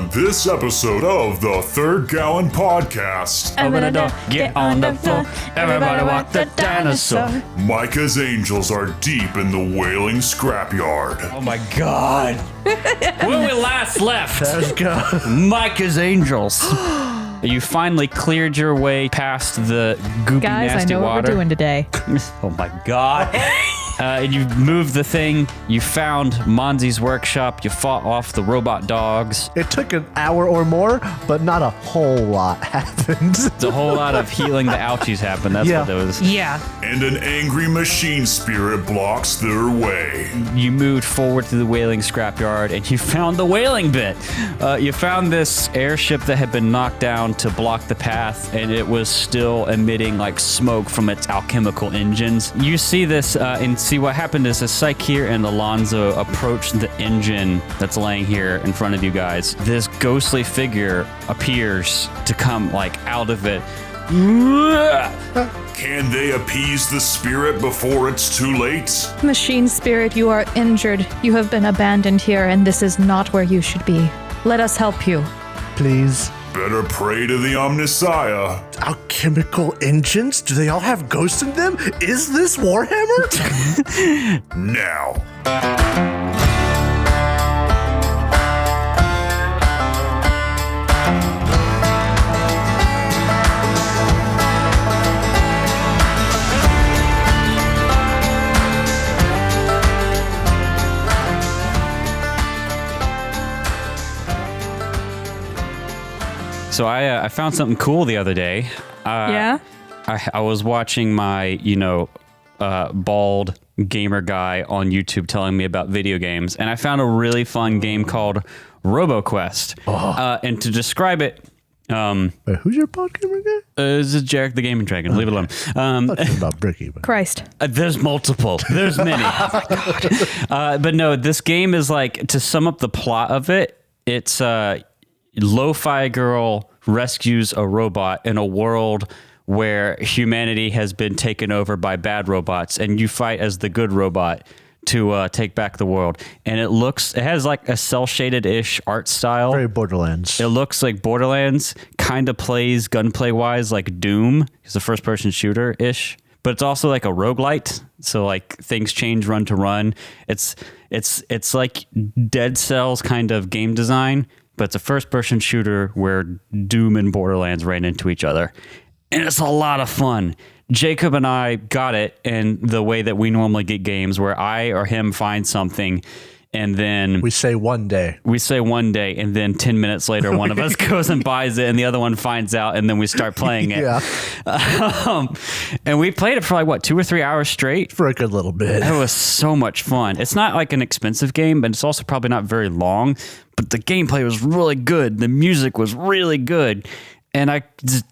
on this episode of the Third Gallon Podcast. Open the door, get on the floor. Everybody walk the dinosaur. Micah's angels are deep in the Wailing Scrapyard. Oh my God. When we last left, Let's go. Micah's angels. You finally cleared your way past the goopy, Guys, I nasty know water. what we're doing today. Oh my God. And you moved the thing. You found Monzi's workshop. You fought off the robot dogs. It took an hour or more, but not a whole lot happened. A whole lot of healing the ouchies happened. That's what it was. Yeah. And an angry machine spirit blocks their way. You moved forward to the Wailing Scrapyard, and you found the whaling bit. You found this airship that had been knocked down to block the path, and it was still emitting like smoke from its alchemical engines. You see this and see what happened is Saikir and Alonzo approached the engine that's laying here in front of you guys. This ghostly figure appears to come like out of it. Can they appease the spirit before it's too late? Machine spirit, you are injured. You have been abandoned here, and this is not where you should be. Let us help you. Please. Better pray to the Omnissiah. Alchemical engines? Do they all have ghosts in them? Is this Warhammer? Now. So I found something cool the other day. Yeah? I was watching my, bald gamer guy on YouTube telling me about video games, and I found a really fun game called RoboQuest. And to describe it, Wait, who's your podcast guy? this is Jarek the Gaming Dragon. Leave it alone. Talking about Bricky. But Christ. There's multiple. There's many. But no, this game is like, to sum up the plot of it, it's Lo-Fi Girl rescues a robot in a world where humanity has been taken over by bad robots, and you fight as the good robot to take back the world. And it has like a cel-shaded-ish art style. very Borderlands. It looks like Borderlands, kind of plays gunplay-wise like Doom. It's a first-person shooter-ish. But it's also like a roguelite, so like things change run to run. It's like Dead Cells kind of game design, but it's a first-person shooter where Doom and Borderlands ran into each other. And it's a lot of fun. Jacob and I got it in the way that we normally get games, where I or him find something, and then we say one day, and then 10 minutes later, one of us goes and buys it, and the other one finds out, and then we start playing it. And we played it for like, 2 or 3 hours straight? For a good little bit. It was so much fun. It's not like an expensive game, but it's also probably not very long. But the gameplay was really good. The music was really good. And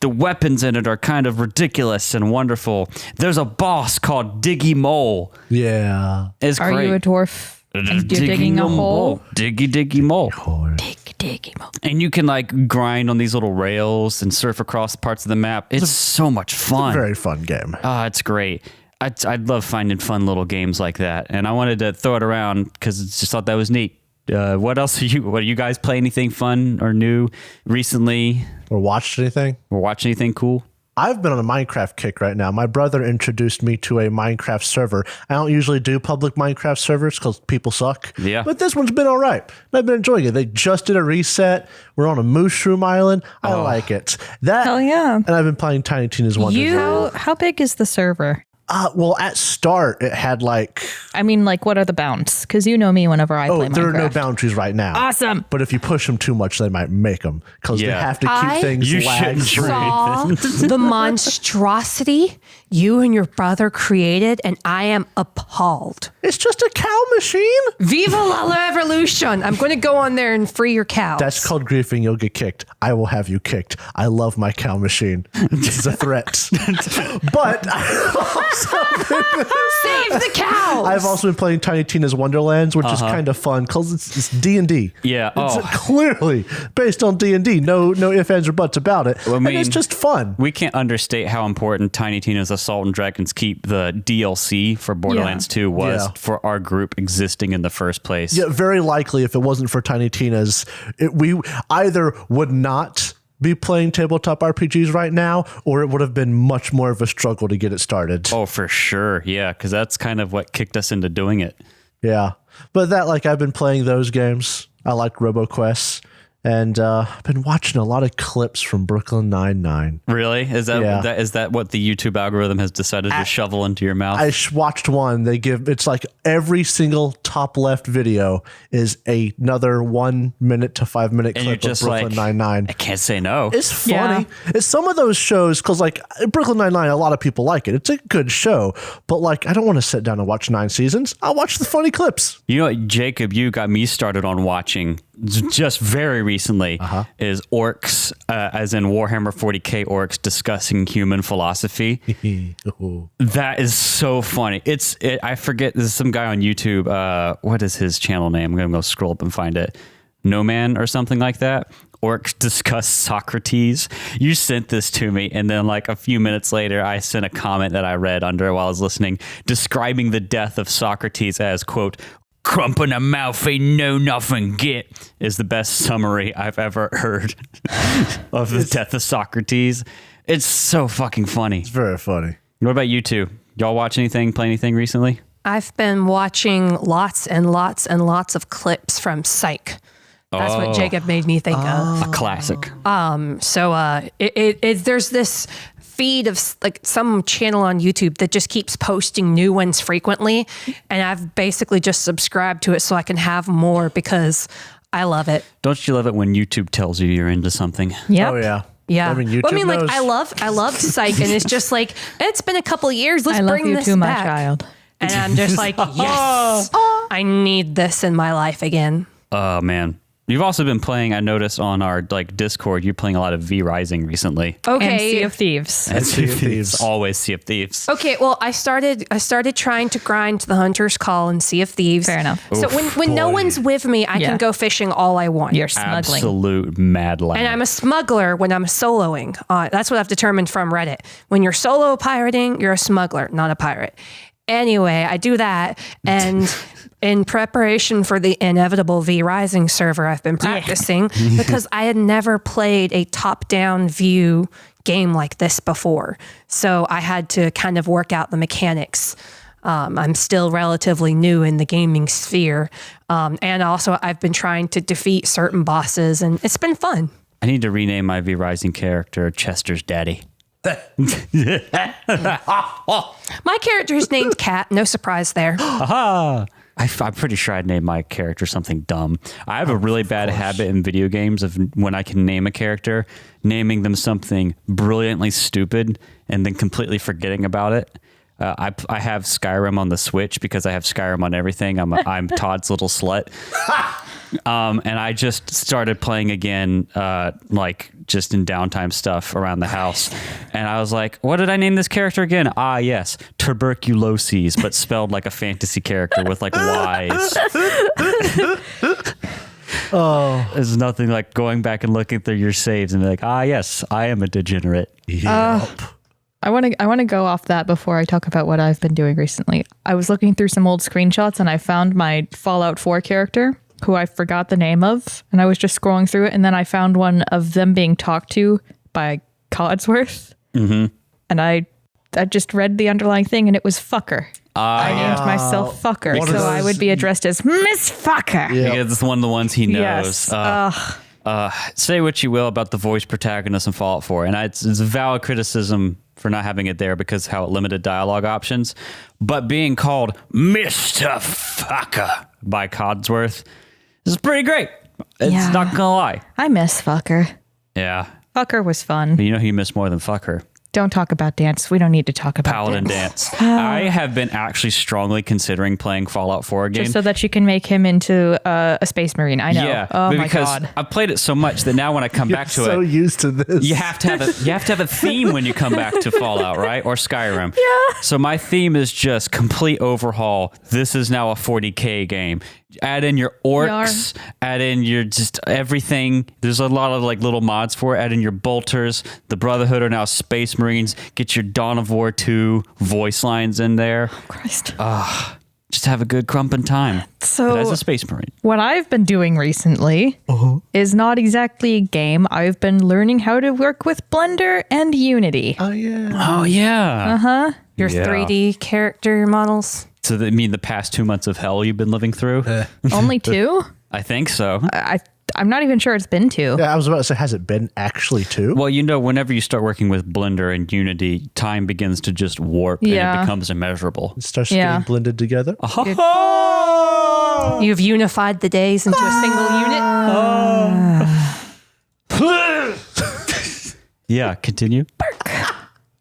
the weapons in it are kind of ridiculous and wonderful. There's a boss called Diggy Mole. Yeah. It's Are great. you a dwarf? And you're digging a hole? Diggy Mole. Diggy mole. And you can like grind on these little rails and surf across parts of the map. It's so much fun. Very fun game. It's great. I'd love finding fun little games like that. And I wanted to throw it around because I just thought that was neat. What else what do you guys play anything fun or new recently? Or watched anything? Or watch anything cool? I've been on a Minecraft kick right now. My brother introduced me to a Minecraft server. I don't usually do public Minecraft servers because people suck. Yeah. But this one's been all right. And I've been enjoying it. They just did a reset. We're on a mushroom island. I like it. Hell yeah. And I've been playing Tiny Tina's Wonderland. How big is the server? Well, at start, it had like... I mean, like, what are the bounds? Because you know me whenever I play Minecraft. There are no boundaries right now. Awesome. But if you push them too much, they might make them. Because they have to keep things lag-free. Saw the monstrosity you and your brother created, and I am appalled. It's just a cow machine. Viva la revolution. I'm going to go on there and free your cows. That's called griefing. You'll get kicked. I will have you kicked. I love my cow machine. This is a threat. But Save the cows. I've also been playing Tiny Tina's Wonderlands, which is kind of fun because it's D&D. Yeah. It's clearly based on D&D. No ifs, ands, or buts about it. I and mean, it's just fun. We can't understate how important Tiny Tina's Assault and Dragon's Keep, the DLC for Borderlands 2, was for our group existing in the first place. Yeah, very likely if it wasn't for Tiny Tina's, we either would not be playing tabletop RPGs right now, or it would have been much more of a struggle to get it started. Oh, for sure. Yeah, because that's kind of what kicked us into doing it. Yeah. But I've been playing those games. I like RoboQuest. And I've been watching a lot of clips from Brooklyn Nine-Nine. Really? Is that is that what the YouTube algorithm has decided to shovel into your mouth? I watched one. It's like every single top left video is another 1 minute to 5 minute and clip you're of just Brooklyn Nine-Nine. I can't say no. It's funny. It's some of those shows, because like Brooklyn Nine-Nine, a lot of people like it. It's a good show, but like I don't want to sit down and watch 9 seasons. I'll watch the funny clips. You know what, Jacob, you got me started on watching just very recently is orcs, as in Warhammer 40k orcs discussing human philosophy. That is so funny. I forget, there's some guy on YouTube. What is his channel name? I'm going to go scroll up and find it. No Man or something like that. Orcs discuss Socrates. You sent this to me, and then like a few minutes later, I sent a comment that I read under while I was listening, describing the death of Socrates as, quote, "Crump in a mouth ain't know nothing get," is the best summary I've ever heard of the death of Socrates. It's so fucking funny. It's very funny. What about you two? Y'all watch anything, play anything recently? I've been watching lots and lots and lots of clips from Psych. That's what Jacob made me think of. A classic. So there's this feed of like some channel on YouTube that just keeps posting new ones frequently, and I've basically just subscribed to it so I can have more because I love it. Don't you love it when YouTube tells you you're into something? Yep. Oh yeah. Yeah. I mean, YouTube knows. like I love Psych, and it's just like it's been a couple of years. Let's I love bring you this too, back. my child. And I'm just like, yes, I need this in my life again. Oh man. You've also been playing, I noticed on our like Discord, you're playing a lot of V Rising recently. And Okay. Sea of Thieves. And Sea of Thieves. Always Sea of Thieves. Okay, well, I started trying to grind the Hunter's Call and Sea of Thieves. Fair enough. So when no one's with me, I Yeah. can go fishing all I want. You're smuggling. Absolute mad lad. And I'm a smuggler when I'm soloing. That's what I've determined from Reddit. When you're solo pirating, you're a smuggler, not a pirate. Anyway, I do that, and in preparation for the inevitable V Rising server, I've been practicing because I had never played a top-down view game like this before. So I had to kind of work out the mechanics. I'm still relatively new in the gaming sphere. And also I've been trying to defeat certain bosses, and it's been fun. I need to rename my V Rising character Chester's Daddy. My character's named Kat. No surprise there. I'm pretty sure I'd name my character something dumb. I have a really bad habit in video games of when I can name a character, naming them something brilliantly stupid and then completely forgetting about it. I have Skyrim on the Switch because I have Skyrim on everything. I'm Todd's little slut. And I just started playing again, like just in downtime stuff around the house. And I was like, what did I name this character again? Ah, yes, tuberculosis, but spelled like a fantasy character with like Y's. Oh, there's nothing like going back and looking through your saves and be like, ah, yes, I am a degenerate. Yep. I want to go off that before I talk about what I've been doing recently. I was looking through some old screenshots and I found my Fallout 4 character, who I forgot the name of, and I was just scrolling through it, and then I found one of them being talked to by Codsworth, and I just read the underlying thing, and it was Fucker. I named myself Fucker, One of so I those- would be addressed as Miss Fucker. Yeah. Because it's one of the ones he knows. Yes. Say what you will about the voice protagonist in Fallout 4, and it's a valid criticism for not having it there because how it limited dialogue options, but being called Mr. Fucker by Codsworth is pretty great. It's not gonna lie. I miss Fucker. Yeah. Fucker was fun. But you know who you miss more than Fucker? Don't talk about dance. We don't need to talk about Paladin dance. dance. I have been actually strongly considering playing Fallout 4 again. Just so that you can make him into a space marine. I know. Yeah, Oh my because god. I've played it so much that now when I come You're back to so it, used to this. you have to have a theme when you come back to Fallout, right? Or Skyrim. Yeah. So my theme is just complete overhaul. This is now a 40K game. Add in your orcs, add in your just everything. There's a lot of like little mods for it. Add in your bolters. The Brotherhood are now Space Marines. Get your Dawn of War 2 voice lines in there. Christ. Just have a good crumpin' time. So But as a Space Marine. what I've been doing recently is not exactly a game. I've been learning how to work with Blender and Unity. Oh, yeah. Oh yeah. Your Yeah. 3D character models. So that mean the past 2 months of hell you've been living through? Only 2? I think so. I'm not even sure it's been 2. Yeah, I was about to say, has it been actually 2? Well, whenever you start working with Blender and Unity, time begins to just warp and Yeah. it becomes immeasurable. It starts Yeah. getting blended together. You've unified the days into a single unit. Yeah, continue.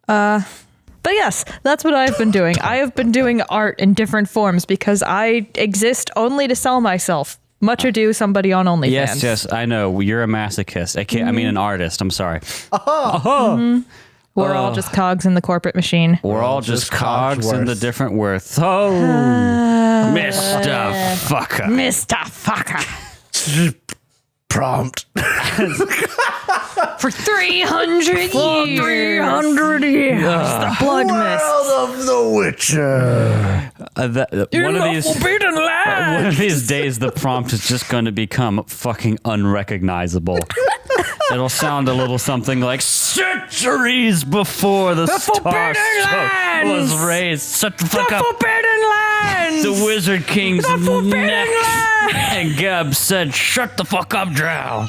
But yes, that's what I've been doing. I have been doing art in different forms because I exist only to sell myself. Much ado, somebody on OnlyFans. Yes, I know. You're a masochist. I mean an artist. I'm sorry. We're all just cogs in the corporate machine. We're all just cogs in the Cogsworth. different worth. Oh, Mr. Fucker. Mr. Fucker. Prompt. For 300 years. 300 years. The blood mist. World of the Witcher. One of these days, the prompt is just going to become fucking unrecognizable. It'll sound a little something like centuries before the Star Stroke was raised. Shut the fuck up. Forbidden Lands. The Wizard King's Forbidden neck. Land. And Geb said, "Shut the fuck up, Drow."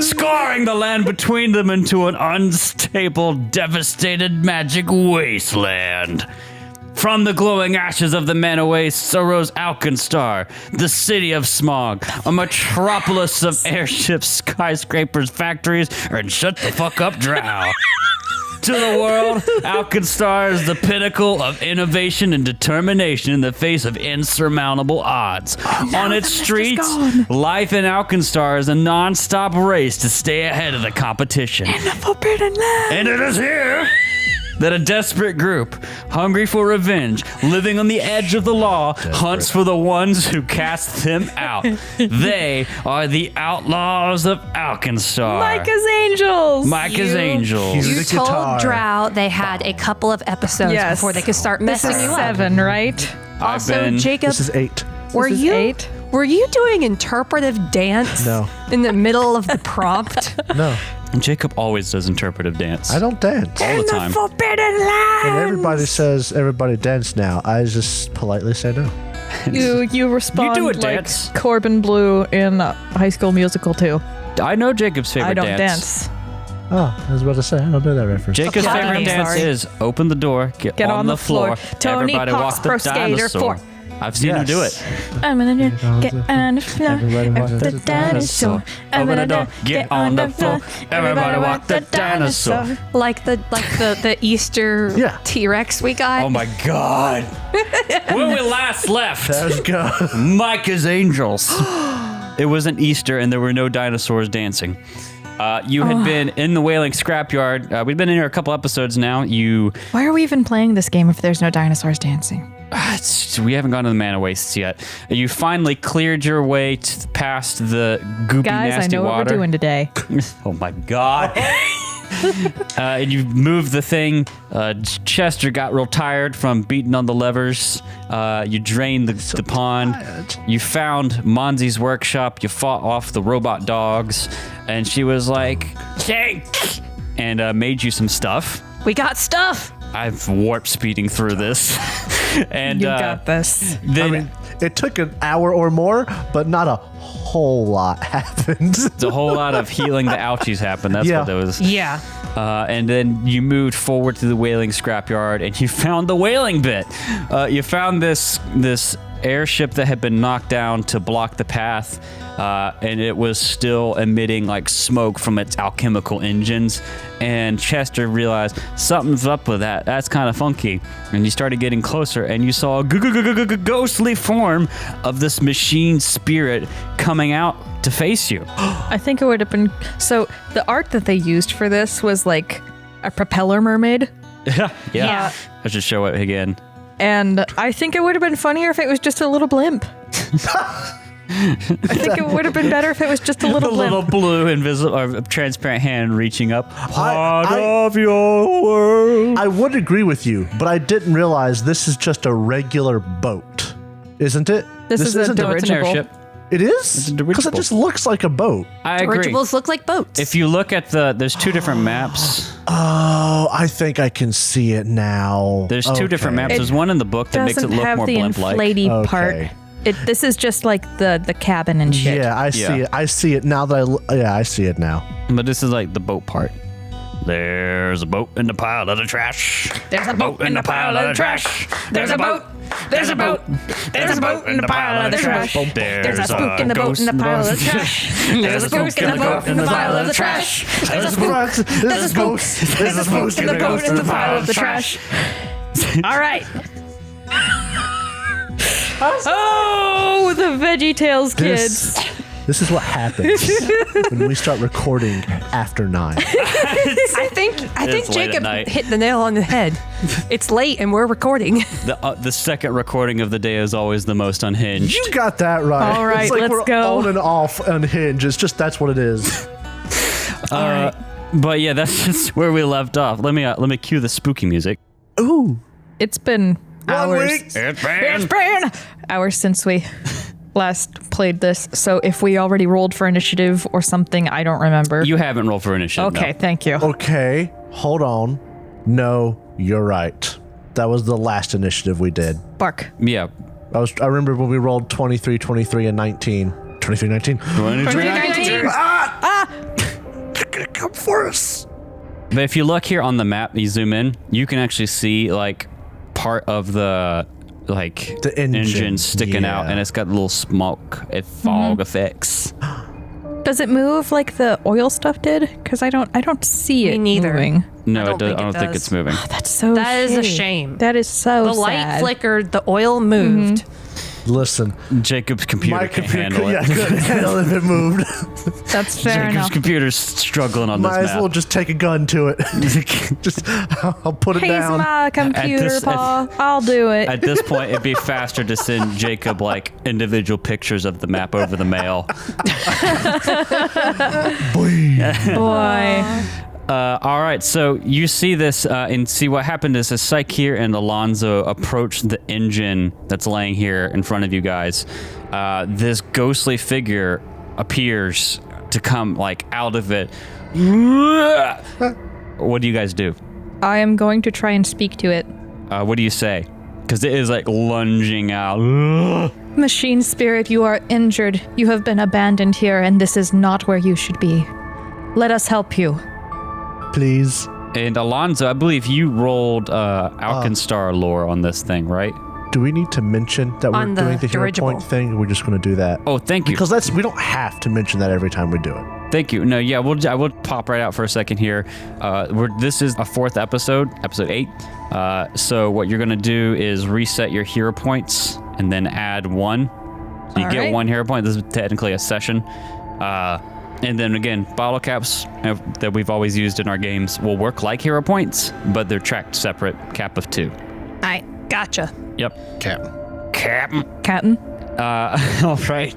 Scarring the land between them into an unstable, devastated magic wasteland. From the glowing ashes of the mana wastes arose Alkenstar, the city of smog, a metropolis of airships, skyscrapers, factories, and shut the fuck up, Drow. To the world, Alkenstar is the pinnacle of innovation and determination in the face of insurmountable odds. On its streets, life in Alkenstar is a non-stop race to stay ahead of the competition. The Forbidden Land. And it is here that a desperate group, hungry for revenge, living on the edge of the law, hunts for the ones who cast them out. They are the Outlaws of Alkenstar. Micah's Angels. Micah's Angels. He's You the told guitar. Drow they had a couple of episodes Yes. before they could start This messing is you up. 7, right? Also, Jacob, This is 8. were This is you 8? were you doing interpretive dance No. in the middle of the prompt? No, Jacob always does interpretive dance. I don't dance. all the time. Forbidden Land. When everybody says everybody dance now, I just politely say no. You respond You do a like dance. Corbin Blue in High School Musical 2. I know Jacob's favorite I don't dance. dance. Oh, I was about to say, I don't know that reference. Jacob's Okay, favorite I'm dance sorry. is open the door, get on the floor, Tony everybody Hawk's walk the Pro Skater dinosaur. 4. I've seen him do it. I'm gonna get on the floor. Everybody walk The dinosaur. Open the door, get on the floor, everybody walk the dinosaur. Like the Easter Yeah. T-Rex we got? Oh my god. When we last left, Let's go. Micah's Angels. It wasn't Easter and there were no dinosaurs dancing. You had been in the Wailing Scrapyard. We've been in here a couple episodes now. Why are we even playing this game if there's no dinosaurs dancing? We haven't gone to the mana wastes yet. You finally cleared your way past the goopy, Guys, I nasty know what water. we're doing today. Oh my god. And you moved the thing. Chester got real tired from beating on the levers. You drained the pond. You found Monzi's workshop. You fought off the robot dogs. And she was like, "Shake!" and made you some stuff. We got stuff. I've warp speeding through this. And You got this. then I mean, it took an hour or more, but not a whole lot happened. a whole lot of healing the ouchies happened. That's Yeah. what it was. Yeah. And then you moved forward to the Wailing Scrapyard and you found the whaling bit. You found this airship that had been knocked down to block the path, and it was still emitting like smoke from its alchemical engines. And Chester realized something's up with that. That's kind of funky. And you started getting closer, and you saw a ghostly form of this machine spirit coming out to face you. I think it would have been. So the art that they used for this was like a propeller mermaid. Yeah. I should show it again. And I think it would have been funnier if it was just a little blimp. I think it would have been better if it was just a little A blimp. little blue invisible or transparent hand reaching up. Part of your world. I would agree with you, but I didn't realize this is just a regular boat, isn't it? This is a isn't No, it's an dirigible. airship. It is? a Because it dirigible. just looks like a boat. I agree. Dirigibles look like boats. If you look at there's two different maps. Oh, I think I can see it now. There's two different maps. It There's one in the book that makes it Doesn't look have more the blimp-like. inflatey part. Okay. This is just like the cabin and shit. Yeah, I see Yeah. it. I see it now that I see it now. But this is like the boat part. There's a boat in the pile of the trash. There's a boat in the pile of the trash. There's a boat. There's a boat. There's a boat in the pile of the trash. There's a spook in the boat in the pile of the trash. There's a spook in the boat in the pile of the trash. There's a spook. There's a ghost. There's a spook in the boat in the pile of the trash. All right. Oh, the VeggieTales kids. This is what happens when we start recording after 9. I think It's late at Jacob night. hit the nail on the head. It's late and we're recording. The second recording of the day is always the most unhinged. You got that right. All right, it's like let's we're go. on and off unhinged. It's just that's what it is. But yeah, that's just where we left off. Let me cue the spooky music. Ooh. It's been 1 hours. week. It's It's been hours since we last played this. So if we already rolled for initiative or something, I don't remember. You haven't rolled for initiative. Okay, no. thank you. Okay, hold on. No, you're right. That was the last initiative we did. Bark. Yeah. I remember when we rolled 23, 23, and 19. 23, 19. 2019. Come for us. But if you look here on the map, you zoom in, you can actually see like part of the engine, sticking out, yeah. and it's got little smoke and fog effects. Does it move like the oil stuff did? Because I don't see Me it neither. moving. No, I don't think I don't it think does. it's moving. That's so. That is a shitty. shame. That is so. The light sad. flickered, the oil moved. Listen, Jacob's computer my can computer handle it. couldn't handle if it moved. That's fair Jacob's enough. computer's struggling on Might this as map. well just take a gun to it. Just, I'll put it He's down. my computer, this- Paul. I'll do it. At this point, it'd be faster to send Jacob like individual pictures of the map over the mail. Boy. All right, so you see this and see what happened is Saikir and Alonzo approached the engine that's laying here in front of you guys. This ghostly figure appears to come like out of it. What do you guys do? I am going to try and speak to it. What do you say? Because it is like lunging out. Machine spirit, you are injured. You have been abandoned here, and this is not where you should be. Let us help you. Please. And Alonzo, I believe you rolled Alkenstar lore on this thing, right? Do we need to mention that we're On the doing the hero dirigible. point thing? Or we're just going to do that? Oh, thank you. Because we don't have to mention that every time we do it. Thank you. No, yeah, I will pop right out for a second here. This is a 4th episode, episode 8. So what you're going to do is reset your hero points and then add 1. So you All get right. 1 hero point. This is technically a session. And then again, bottle caps that we've always used in our games will work like hero points, but they're tracked separate. Cap of 2. I gotcha. Yep. Captain. Captain? All right.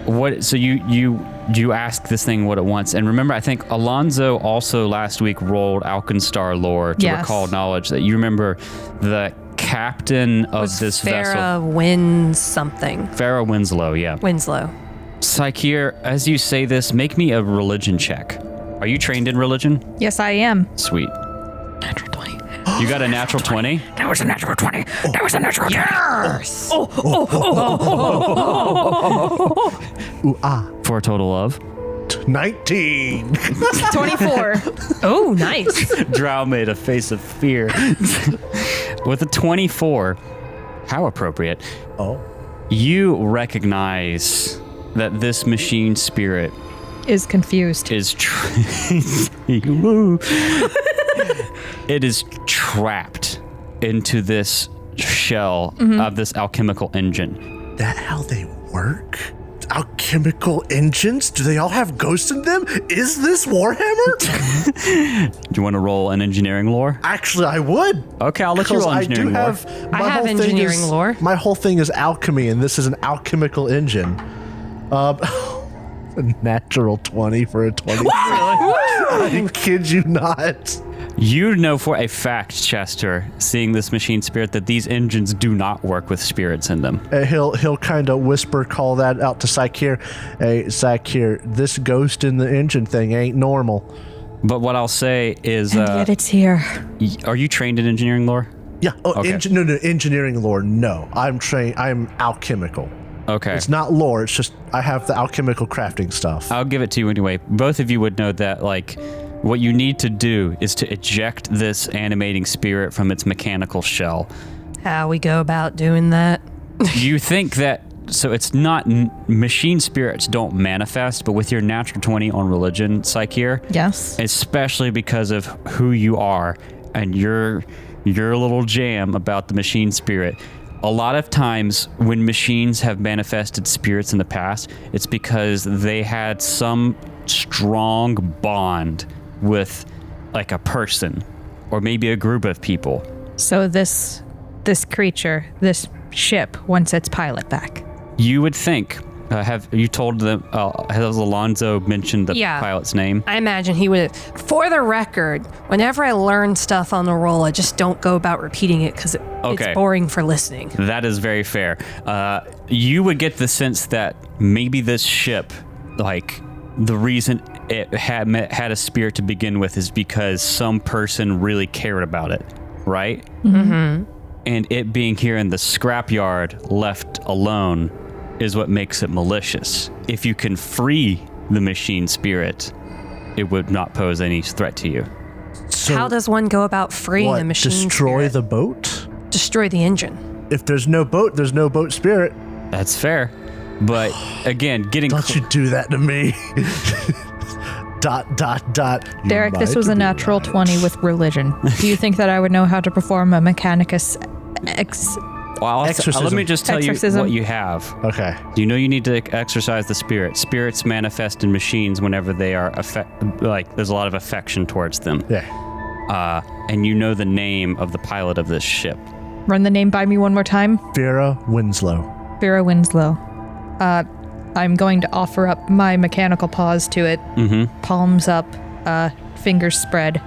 What? So you ask this thing what it wants, and remember, I think Alonzo also last week rolled Alkenstar lore to Yes. recall knowledge that you remember the captain of Was this vessel, Farrah wins something. Farrah Winslow. Yeah. Winslow. Saikir, as you say this, make me a religion check. Are you trained in religion? Yes, I am. Sweet. Natural 20. You got a natural 20? That was a natural 20. That was a natural 20. Yes. Ooh, ah. For a total of? 19. 24. Oh, nice. Drow made a face of fear. With a 24, how appropriate. Oh. You recognize that this machine spirit Is confused. is it is trapped into this shell of this alchemical engine. That how they work? Alchemical engines? Do they all have ghosts in them? Is this Warhammer? Do you want to roll an engineering lore? Actually, I would. Okay, I'll let you roll engineering lore. I have engineering lore. My whole thing is alchemy, and this is an alchemical engine. A natural 20 for a 20. I kid you not. You know for a fact, Chester, seeing this machine spirit, that these engines do not work with spirits in them. He'll kind of whisper, call that out to Sakir. Hey, Sakir, this ghost in the engine thing ain't normal. But what I'll say is, And yet it's here. are you trained in engineering lore? Yeah. Oh, Okay. no, engineering lore. No, I'm trained. I'm alchemical. Okay. It's not lore. It's just I have the alchemical crafting stuff. I'll give it to you anyway. Both of you would know that, like, what you need to do is to eject this animating spirit from its mechanical shell. How we go about doing that? You think that, so it's not, machine spirits don't manifest, but with your natural 20 on religion, Psycheer, Yes. especially because of who you are and your little jam about the machine spirit. A lot of times when machines have manifested spirits in the past, it's because they had some strong bond with like a person or maybe a group of people. So this creature, this ship, wants its pilot back. You would think, have you told them, has Alonzo mentioned the Yeah. pilot's name? I imagine he would. For the record, whenever I learn stuff on the roll, I just don't go about repeating it because Okay. it's boring for listening. That is very fair. You would get the sense that maybe this ship, like the reason it had a spirit to begin with is because some person really cared about it, right? Mm-hmm. And it being here in the scrapyard left alone is what makes it malicious. If you can free the machine spirit, it would not pose any threat to you. So How does one go about freeing what? a machine Destroy spirit? the boat? Destroy the engine. If there's no boat, there's no boat spirit. That's fair. But again, getting Don't you do that to me. ... You Derek, this might was a be natural right. 20 with religion. Do you think that I would know how to perform a mechanicus Well, Exorcism. let me just tell Exorcism. you what you have. Okay. You know you need to exercise the spirit. Spirits manifest in machines whenever they are there's a lot of affection towards them. Yeah. And you know the name of the pilot of this ship. Run the name by me one more time? Vera Winslow. Vera Winslow. I'm going to offer up my mechanical paws to it. Mm-hmm. Palms up, fingers spread.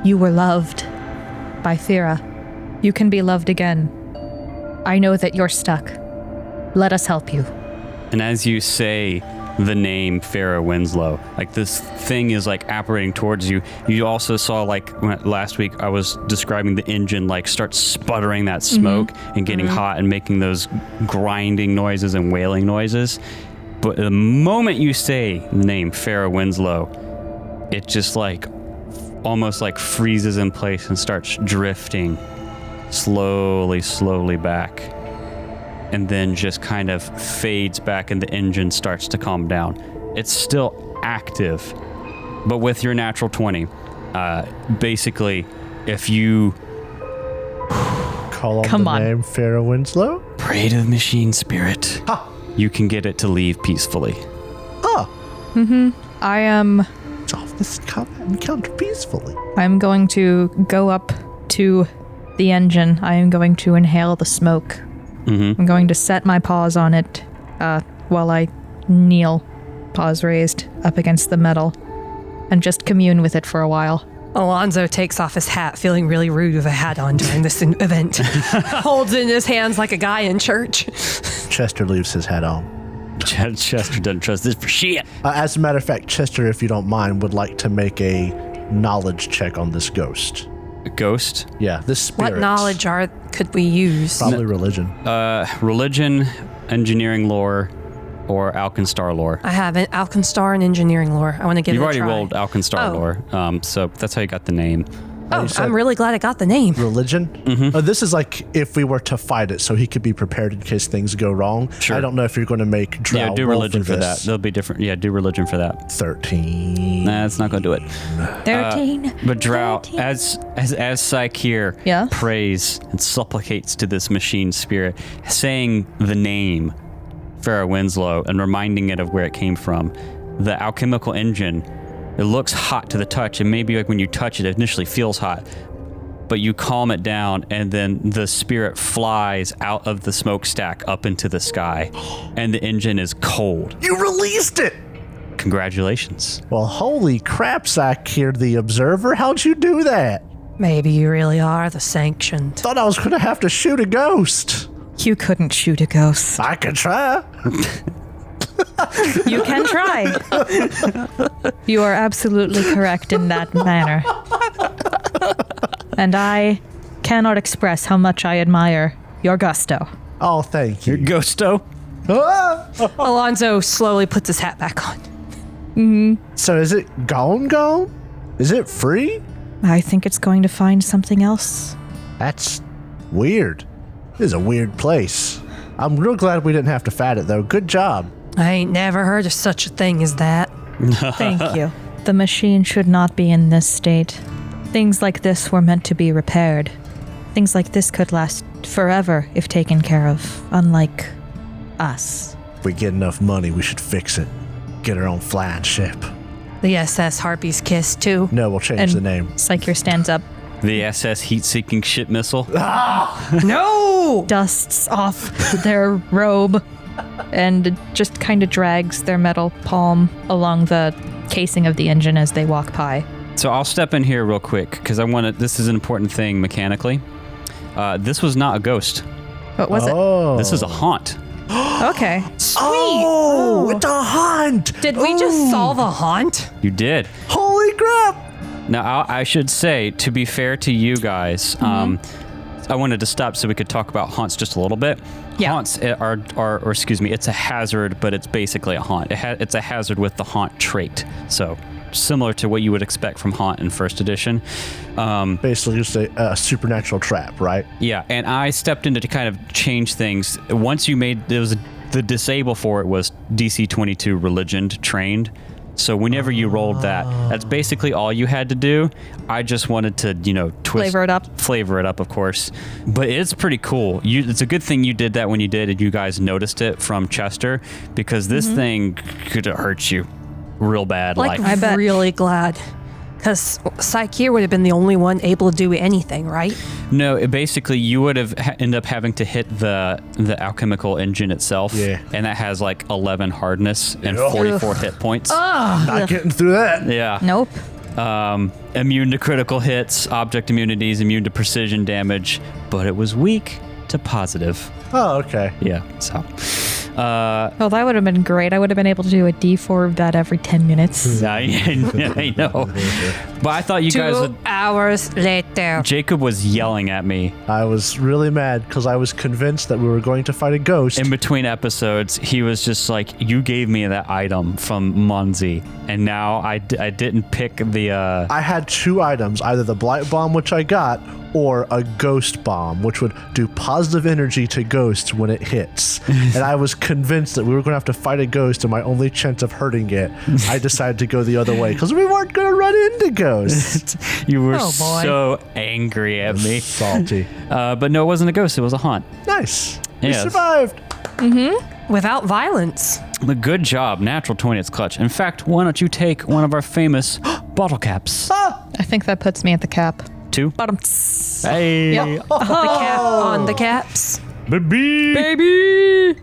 You were loved by Thera. You can be loved again. I know that you're stuck. Let us help you. And as you say the name Farrah Winslow, like this thing is like apparating towards you. You also saw last week I was describing the engine like start sputtering that smoke and getting hot and making those grinding noises and wailing noises. But the moment you say the name Farrah Winslow, it just like almost like freezes in place and starts drifting slowly back. And then just kind of fades back and the engine starts to calm down. It's still active, but with your natural 20, basically, if you Call on Come the on. name Vera Winslow. pray to the machine spirit, Ha! you can get it to leave peacefully. I am Solve this encounter peacefully. I'm going to go up to the engine. I am going to inhale the smoke. I'm going to set my paws on it while I kneel, paws raised, up against the metal, and just commune with it for a while. Alonzo takes off his hat, feeling really rude with a hat on during this event. Holds it in his hands like a guy in church. Chester leaves his hat on. Chester doesn't trust this for shit. As a matter of fact, Chester, if you don't mind, would like to make a knowledge check on this ghost. Ghost, Yeah, this spirit. What knowledge could we use? Probably religion. religion, engineering lore, or Alkenstar lore. I have an Alkenstar and engineering lore. I want to give You've it a already try. rolled Alkenstar Oh. lore, so that's how you got the name. Oh, You said I'm really glad I got the name. religion. This is like if we were to fight it, so he could be prepared in case things go wrong. Sure. I don't know if you're going to make Drow Yeah, do roll religion for that. this. They'll be different. Yeah, do religion for that. 13. Nah, it's not going to do it. 13. But Drow, 13. as Saikir Yeah? prays and supplicates to this machine spirit, saying the name Farrah Winslow and reminding it of where it came from, the alchemical engine, it looks hot to the touch, and maybe like when you touch it, it initially feels hot, but you calm it down, and then the spirit flies out of the smokestack up into the sky, and the engine is cold. You released it! Congratulations. Well, holy crap, Zach here, the Observer. How'd you do that? Maybe you really are the Sanctioned. Thought I was going to have to shoot a ghost. You couldn't shoot a ghost. I could try. You can try. You are absolutely correct in that manner. And I cannot express how much I admire your gusto. Oh, thank you. Ghosto? Ah! Alonzo slowly puts his hat back on. So is it gone? Is it free? I think it's going to find something else. That's weird. This is a weird place. I'm real glad we didn't have to fight it, though. Good job. I ain't never heard of such a thing as that. Thank you. The machine should not be in this state. Things like this were meant to be repaired. Things like this could last forever if taken care of, unlike us. If we get enough money, we should fix it. Get our own flying ship. The SS Harpy's Kiss, too. No, we'll change the name. Psyker stands up, The SS heat-seeking ship missile? No! dusts off their robe, and just kind of drags their metal palm along the casing of the engine as they walk by. So I'll step in here real quick, because this is an important thing mechanically. This was not a ghost. What was Oh. This is a haunt. it? Okay. Oh, it's a hunt. Did we just solve a haunt? You did. Holy crap. Now, I should say, to be fair to you guys, I wanted to stop so we could talk about haunts just a little bit. Yeah. Haunts or excuse me, it's a hazard, but it's basically a haunt. It's a hazard with the haunt trait. So similar to what you would expect from haunt in first edition. Basically, just a supernatural trap, right? Yeah, and I stepped in to kind of change things. Once you made, the disable for it was DC 22 religioned trained. So whenever you rolled that, that's basically all you had to do. I just wanted to, twist. Flavor it up, of course. But it's pretty cool. It's a good thing you did that when you did and you guys noticed it from Chester, because this thing could hurt you real bad. Like, I bet. really glad. Because Saikir would have been the only one able to do anything, right? No, basically you would have ended up having to hit the alchemical engine itself. Yeah. And that has like 11 hardness and 44 hit points. Not getting through that. Yeah. Nope. Immune to critical hits, object immunities, immune to precision damage, but it was weak to positive. Oh, okay. Yeah, so. Well, that would have been great. I would have been able to do a D4 of that every 10 minutes. I know. But I thought you guys 2 would. hours later. Jacob was yelling at me I was really mad because I was convinced that we were going to fight a ghost. in between episodes. He was just like, you gave me that item from Monzi, and now I didn't pick the. I had 2 items, either the Blight Bomb, which I got, or a Ghost Bomb, which would do positive energy to ghosts when it hits. And I was convinced that we were going to have to fight a ghost, and my only chance of hurting it, I decided to go the other way because we weren't going to run into ghosts. You were Oh, boy. so angry at me. Salty. But no, it wasn't a ghost. It was a haunt. Nice. We Yes. survived. Without violence. But good job. Natural 20, it's clutch. In fact, why don't you take one of our famous bottle caps? I think that puts me at the cap. 2. Bottom. Hey. The cap on the caps. Baby. Baby!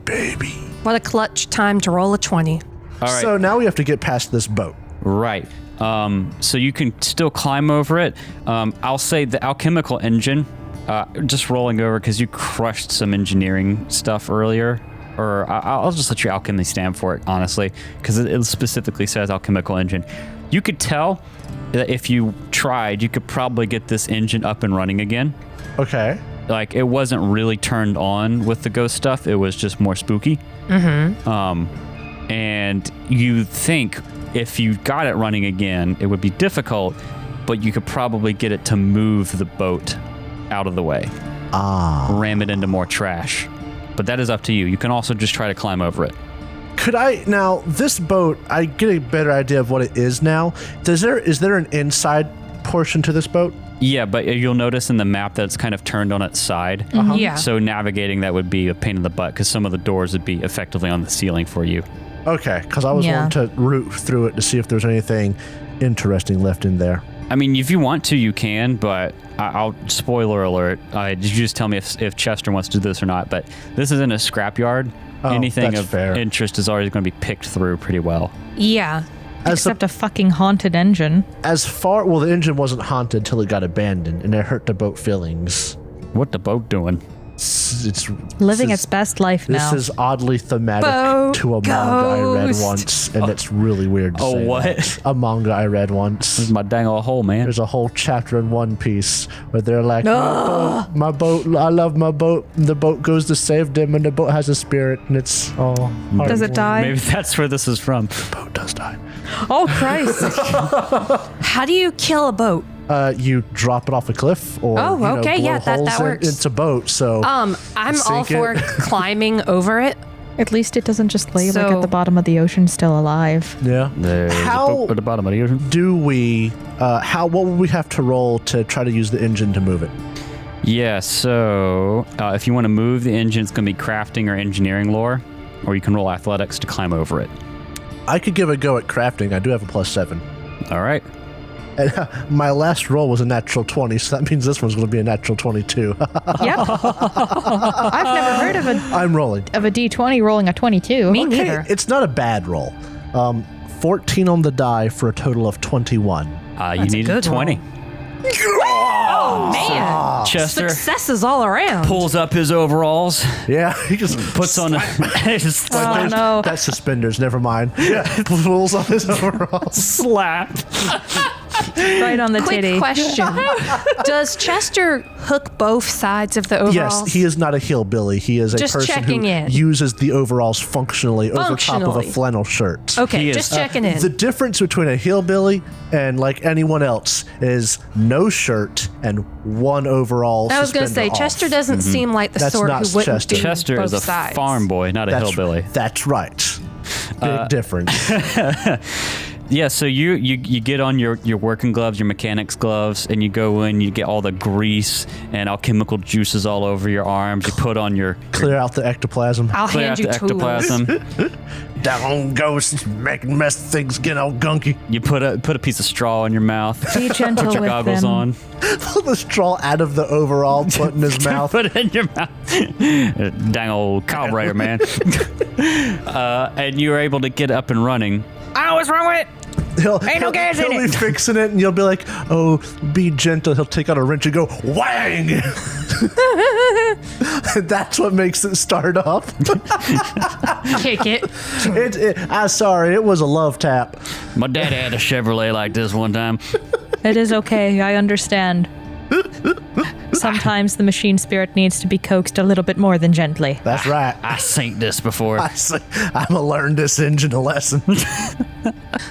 What a clutch time to roll a 20. All right. So now we have to get past this boat. Right. So you can still climb over it. I'll say the alchemical engine, just rolling over because you crushed some engineering stuff earlier. Or I'll just let your alchemy stand for it, honestly, because it specifically says alchemical engine. You could tell that if you tried, you could probably get this engine up and running again. Okay. Like, it wasn't really turned on with the ghost stuff. It was just more spooky. And you think if you got it running again, it would be difficult. but you could probably get it to move the boat out of the way. Ram it into more trash. But that is up to you. You can also just try to climb over it. Could I now? This boat, I get a better idea of what it is now. Is there an inside portion to this boat? Yeah, but you'll notice in the map that it's kind of turned on its side. Yeah. So navigating that would be a pain in the butt because some of the doors would be effectively on the ceiling for you. Okay, because I was wanting to root through it to see if there's anything interesting left in there. I mean, if you want to, you can, but I'll spoiler alert. You just tell me if Chester wants to do this or not. But this isn't a scrapyard. Anything that's of fair. interest is always going to be picked through pretty well. Yeah. Except a fucking haunted engine. The engine wasn't haunted till it got abandoned, and it hurt the boat feelings. What the boat doing? It's Living its best life now. This is oddly thematic Boat to a manga I read ghost. once, and it's really weird to say what? that. A manga I read This once. is my dang old hole, man. There's a whole chapter in One Piece where they're like, my boat, I love my boat. The boat goes to save them, and the boat has a spirit, and it's all. Does it die? Maybe that's where this is from. The boat does die. Oh, Christ. How do you kill a boat? You drop it off a cliff, or okay, blow yeah, that holes in. works. It's a boat, so I'm all Sink for it. climbing over it. At least it doesn't just lay like So- at the bottom of the ocean still alive. yeah. There's How- a boat at the bottom of the ocean. Do we? What would we have to roll to try to use the engine to move it? Yeah, so if you want to move the engine, it's going to be crafting or engineering lore, or you can roll athletics to climb over it. I could give a go at crafting. I do have a +7. All right. And my last roll was a natural 20, so that means this one's going to be a natural 22. Yep. I've never heard of I'm rolling. a D20 rolling a 22. Me neither. It's not a bad roll. 14 on the die for a total of 21. You need a good 20. Oh, man. Chester Successes all around. pulls up his overalls, Yeah, he just puts on a... Oh, no. That's suspenders. Never mind. Yeah, pulls on his overalls. slap. Right on the Quick titty. question. Does Chester hook both sides of the overalls? Yes, he is not a hillbilly. He is a Just person checking who in. uses the overalls functionally over top of a Functionally. flannel shirt. Okay, He is, just checking in. The difference between a hillbilly and like anyone else is no shirt and one overall. I was going to say, suspender off. Chester doesn't seem like the That's sort not who wouldn't Chester. do Chester both is a sides. farm boy, not a hillbilly. That's right. Big difference. Yeah, so you get on your working gloves, your mechanics gloves, and you go in, you get all the grease and alchemical juices all over your arms. You put on your Clear out the ectoplasm. I'll clear hand out you the tools. ectoplasm. Down goes making mess things get all gunky. You put a piece of straw in your mouth. Be gentle Put your with goggles them. on. Pull the straw out of the overall, put in his mouth. Put it in your mouth. Dang old carburetor, man. And you're able to get up and running. Oh, what's wrong with it? Ain't no gas in He'll be it. fixing it, and you'll be like, "Oh, be gentle." He'll take out a wrench and go whang. That's what makes it start up. Kick it. I'm sorry, it was a love tap. My daddy had a Chevrolet like this one time. It is okay. I understand. Sometimes the machine spirit needs to be coaxed a little bit more than gently. That's right. I synced this before. I'm gonna learn this engine a lesson.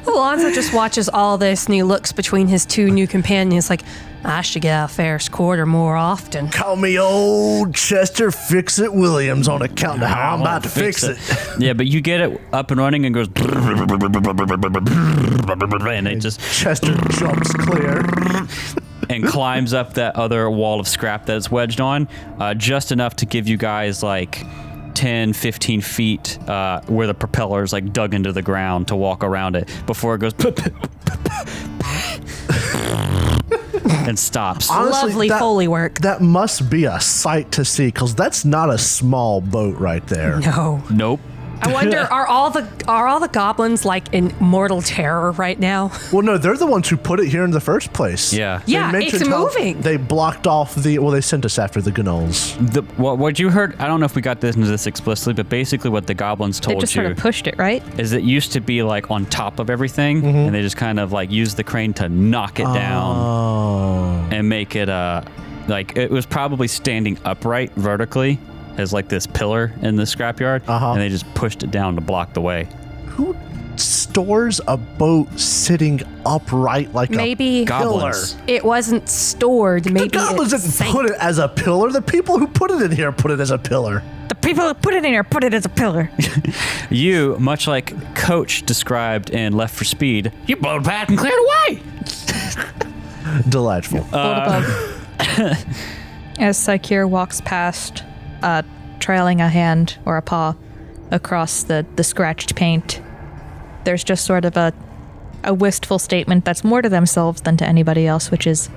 Alonzo just watches all this and he looks between his two new companions like, I should get out of Ferris Quarter more often. Call me old Chester Fix-It Williams on account of how I'm about to fix it. Yeah, but you get it up and running and goes, and it just Chester jumps clear. and climbs up that other wall of scrap that it's wedged on, just enough to give you guys like 10, 15 feet where the propeller's like dug into the ground to walk around it before it goes and stops. Honestly, Lovely Foley work. That must be a sight to see, because that's not a small boat right there. No. Nope. I wonder, are all the goblins like in mortal terror right now? Well, no, they're the ones who put it here in the first place. Yeah. They Yeah, mentioned it's how moving. They blocked off they sent us after the Gnolls. What you heard, I don't know if we got this into this explicitly, but basically what the goblins They told just you sort of pushed it, right? is it used to be like on top of everything, and they just kind of like used the crane to knock it down Oh. and make it like it was probably standing upright vertically as like this pillar in the scrapyard, and they just pushed it down to block the way. stores a boat sitting upright like Maybe a pillar? Goblins. it wasn't stored. Maybe The goblins it didn't sank. put it as a pillar. The people who put it in here put it as a pillar. The people who put it in here put it as a pillar. You, much like Coach described in Left for Speed, You blowed past and cleared away. Delightful. As Saikir walks past, trailing a hand or a paw across the scratched paint, there's just sort of a wistful statement that's more to themselves than to anybody else, which is,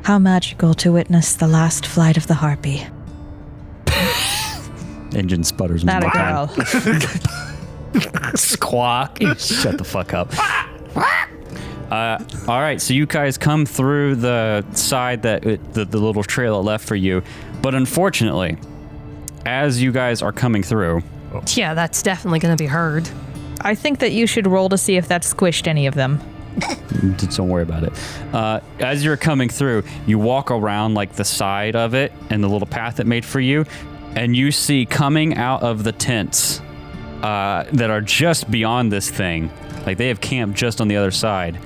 how magical to witness the last flight of the harpy. engine sputters. Not a one more time. girl. Squawk. Shut the fuck up. All right, so you guys come through the side that the little trail it left for you, but unfortunately, as you guys are coming through, Yeah, that's definitely going to be heard. I think that you should roll to see if that squished any of them. don't worry about it. As you're coming through, you walk around like the side of it and the little path it made for you, and you see coming out of the tents that are just beyond this thing, like they have camped just on the other side,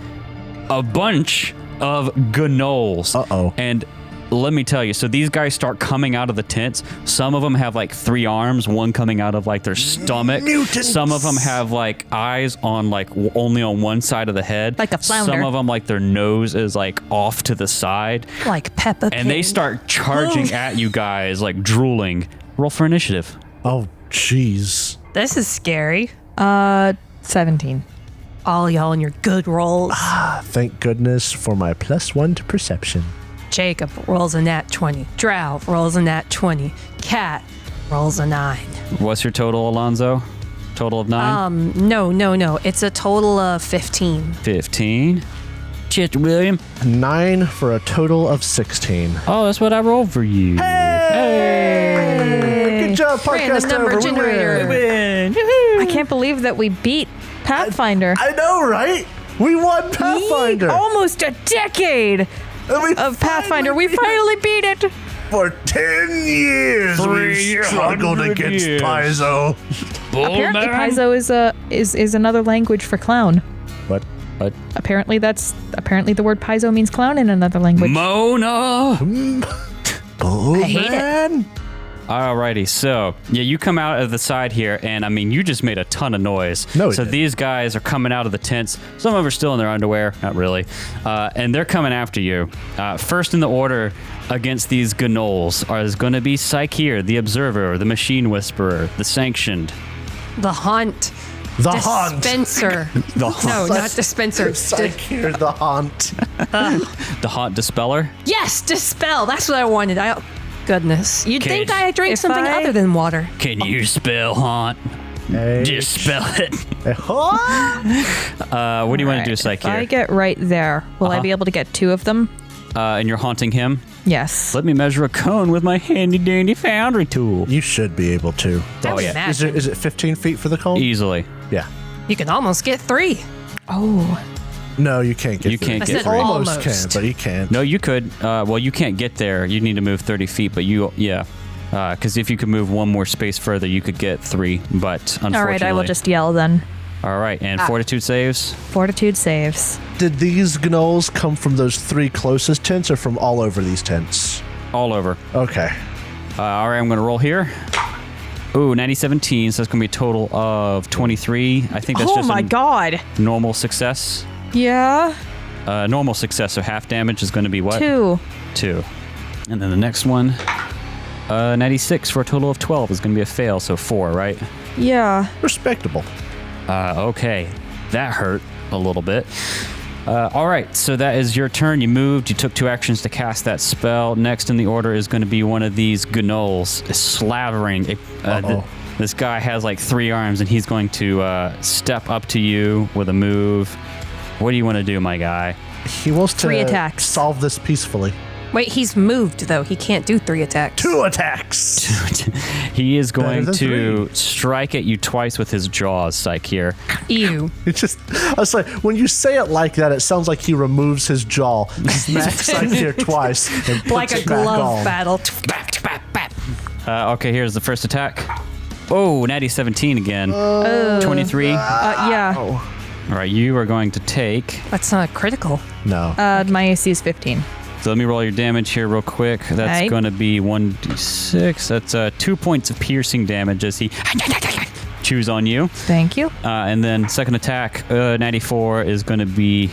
a bunch of Gnolls. Uh-oh. And let me tell you, so these guys start coming out of the tents. Some of them have like 3 arms, one coming out of like their stomach. Mutants. Some of them have like eyes on like only on one side of the head. Like a flounder. Some of them like their nose is like off to the side. Like Peppa And they Pig. start charging at you guys like drooling. Roll for initiative. Oh, jeez. This is scary. 17. All y'all in your good rolls. Thank goodness for my +1 to perception. Jacob rolls a nat 20. Drow rolls a nat 20. Cat rolls a 9. What's your total, Alonzo? Total of 9? No. It's a total of 15. 15. Chester William. 9 for a total of 16. Oh, that's what I rolled for you. Hey! Good job, Random podcast number over. We generator. win. I can't believe that we beat Pathfinder. I know, right? We won Pathfinder. Almost a decade And we of Pathfinder. We finally beat it. For 10 years, we struggled 300 against years. Paizo. Apparently, Paizo is another language for clown. But Apparently, the word Paizo means clown in another language. Mona. oh, I hate it. man. Alrighty, so yeah, you come out of the side here, and I mean, you just made a ton of noise. No, we so didn't. these guys are coming out of the tents. Some of them are still in their underwear, not really, and they're coming after you. First in the order against these Gnolls is going to be Saikir, the Observer, the Machine Whisperer, the Sanctioned. The Hunt. The Haunt. Dispenser. No, not Dispenser. Here, the Haunt. The Haunt Dispeller. Yes, Dispel. That's what I wanted. Goodness. You'd think I drank if something I- other than water. Can you spell Haunt? Just spell it. What do you want to do, If I Saikir? get right there, will I be able to get 2 of them? And you're haunting him? Yes. Let me measure a cone with my handy dandy foundry tool. You should be able to. I would yeah. imagine. Is it 15 feet for the cone? Easily. Yeah. You can almost get 3. Oh. No, you can't get You through. can't I get said through. Almost almost. can, but you can't. No, you could. Well, you can't get there. You need to move 30 feet, but because if you could move one more space further, you could get 3, but unfortunately. All right, I will just yell then. All right, and fortitude saves? Fortitude saves. Did these gnolls come from those 3 closest tents or from all over these tents? All over. Okay. All right, I'm going to roll here. Ooh, 90-17, so that's going to be a total of 23. I think that's Oh just my a god. normal success. Yeah. Normal success, so half damage is going to be what? 2. 2. And then the next one, 96 for a total of 12 is going to be a fail, so 4, right? Yeah. Respectable. Okay, that hurt a little bit. All right, so that is your turn. You moved. You took 2 actions to cast that spell. Next in the order is going to be one of these Gnolls slavering. This guy has like 3 arms, and he's going to step up to you with a move. What do you want to do, my guy? He wants to 3 attacks. solve this peacefully. Wait, he's moved, though. He can't do 3 attacks. 2 attacks. He is going than to strike at you twice with his jaws, Saikir. Ew. It's just, I was like, when you say it like that, it sounds like he removes his jaw, smacks like here twice, and puts Like a it back glove on. battle. Okay, here's the first attack. Oh, natty 17 again. 23. Yeah. All right, you are going to take. That's not critical. No. My AC is 15. So let me roll your damage here real quick. That's Right. going to be 1d6. That's 2 points of piercing damage as he chews on you. Thank you. And then second attack, 94 is going to be.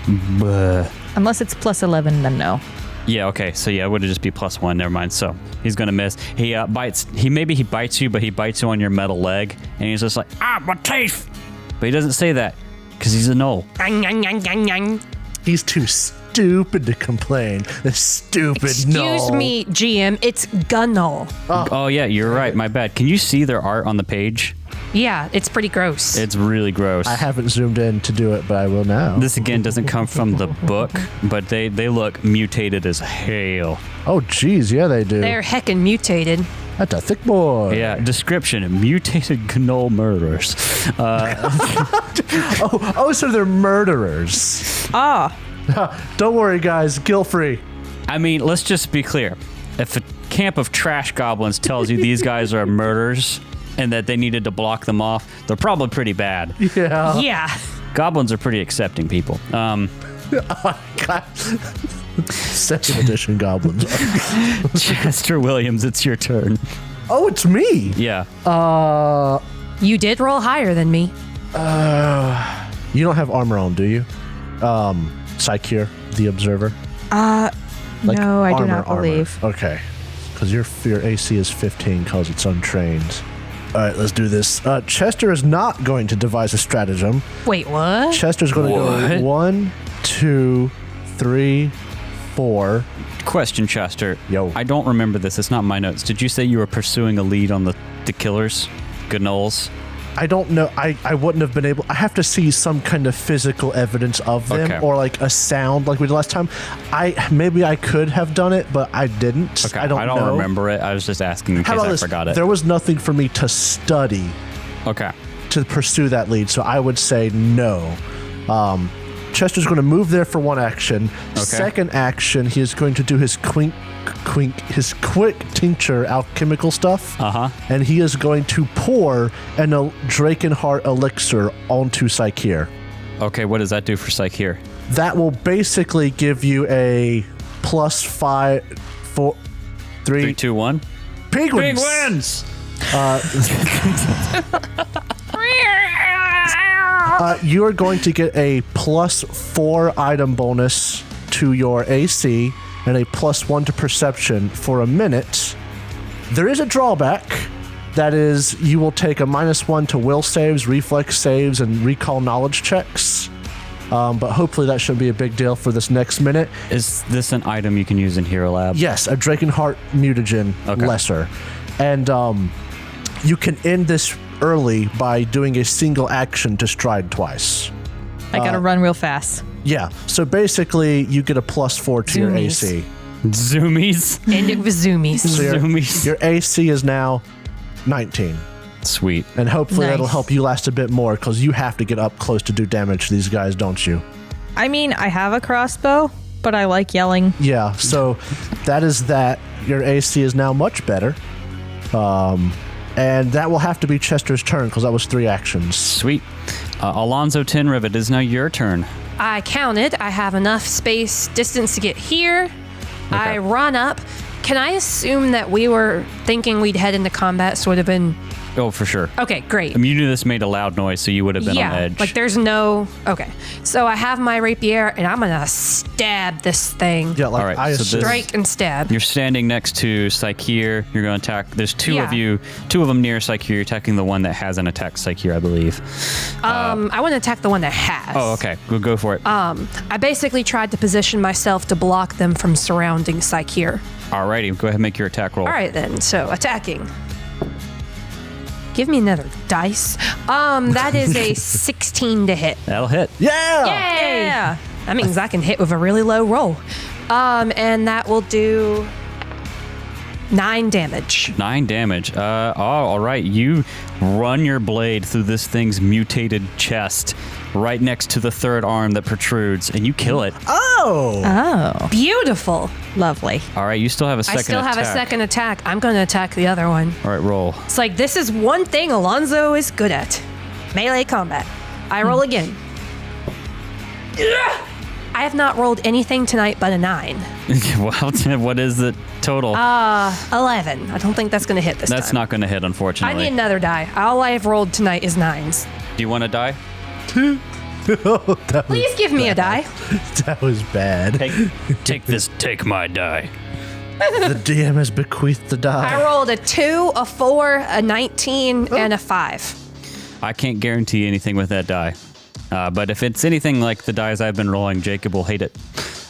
Unless it's plus 11, then no. Yeah, okay. So yeah, it would just be +1. Never mind. So he's gonna miss. He bites. He bites you, but he bites you on your metal leg, and he's just like, my teeth. But he doesn't say that because he's a gnoll. He's too stupid to complain. The stupid Excuse me, GM. It's Gnolls. Oh yeah, you're right. My bad. Can you see their art on the page? Yeah, it's pretty gross. It's really gross. I haven't zoomed in to do it, but I will now. This again doesn't come from the book, but they look mutated as hell. Oh, geez. Yeah, they do. They're heckin' mutated. That's a thick boy. Yeah. Description: mutated gnoll murderers. So they're murderers. Ah. Don't worry, guys. Guilt-free. I mean, let's just be clear. If a camp of trash goblins tells you these guys are murderers and that they needed to block them off, they're probably pretty bad. Yeah. Yeah. Goblins are pretty accepting people. God. 2nd edition goblins. Chester Williams, it's your turn. Oh, it's me. Yeah. You did roll higher than me. You don't have armor on, do you? Psyche, the observer. No, I do not believe. Okay. Because your AC is 15 because it's untrained. All right, let's do this. Chester is not going to devise a stratagem. Wait, what? Chester's going to go 1, 2, 3, 4. Question, Chester. Yo. I don't remember this. It's not my notes. Did you say you were pursuing a lead on the killers? Gnolls? I don't know. I wouldn't have been able. I have to see some kind of physical evidence of them, Okay. or like a sound, like we did last time. Maybe I could have done it, but I didn't. Okay. I don't know. remember it. I was just asking in How case about I this? forgot it. There was nothing for me to study Okay. to pursue that lead, so I would say no. Chester's going to move there for one action. Okay. Second action, he is going to do his quick tincture alchemical stuff. And he is going to pour an Drakenheart elixir onto Psyche. Okay, what does that do for Psyche? That will basically give you a +5, 4, 3. 3, 2, 1. Penguins! Penguins! You are going to get a +4 item bonus to your AC and a +1 to perception for a minute. There is a drawback. That is, you will take a -1 to will saves, reflex saves, and recall knowledge checks. But hopefully that shouldn't be a big deal for this next minute. Is this an item you can use in Hero Lab? Yes, a Drakenheart mutagen lesser. And you can end this early by doing a single action to stride twice. I gotta run real fast. Yeah, so basically you get a +4 to your Zoomies. AC. Zoomies? And it was zoomies. So Zoomies. your AC is now 19. Sweet. And hopefully that'll Nice. help you last a bit more because you have to get up close to do damage to these guys, don't you? I mean, I have a crossbow, but I like yelling. Yeah, so that is that. Your AC is now much better. And that will have to be Chester's turn because that was 3 actions. Sweet. Alonzo Tinriv, it is now your turn. I counted. I have enough space distance to get here. I run up. Can I assume that we were thinking we'd head into combat sort of in... Oh, for sure. Okay, great. I mean, you knew this made a loud noise, so you would have been on edge. like there's no... Okay. So I have my rapier, and I'm going to stab this thing. Yeah, like All right, I so assume. this- Strike and stab. You're standing next to Psyche. You're going to attack. There's two Yeah. of you, 2 of them near Psyche. You're attacking the one that hasn't attacked Psyche, I believe. I want to attack the one that has. Oh, okay. We'll go for it. I basically tried to position myself to block them from surrounding Psyche. Alrighty, go ahead and make your attack roll. All right, then. So attacking. Give me another dice. That is a 16 to hit. That'll hit. Yeah! Yay! Yeah. That means I can hit with a really low roll. And that will do 9 damage. 9 damage. All right. You run your blade through this thing's mutated chest, right next to the third arm that protrudes, and you kill it. Oh, Beautiful. lovely. All right. You still have a second I still attack. have a second attack. I'm going to attack the other one. All right. Roll. It's like, this is one thing Alonzo is good at. Melee combat. I roll again. I have not rolled anything tonight but a 9. Well, what is the total? 11. I don't think that's going to hit this time. That's not going to hit, I unfortunately. need another die. All I have rolled tonight is 9s. Do you want to die? Please give me a die. That was bad. Take this. Take my die. The DM has bequeathed the die. I rolled a 2, a 4, a 19, and a 5. I can't guarantee anything with that die. But if it's anything like the dice I've been rolling, Jacob will hate it.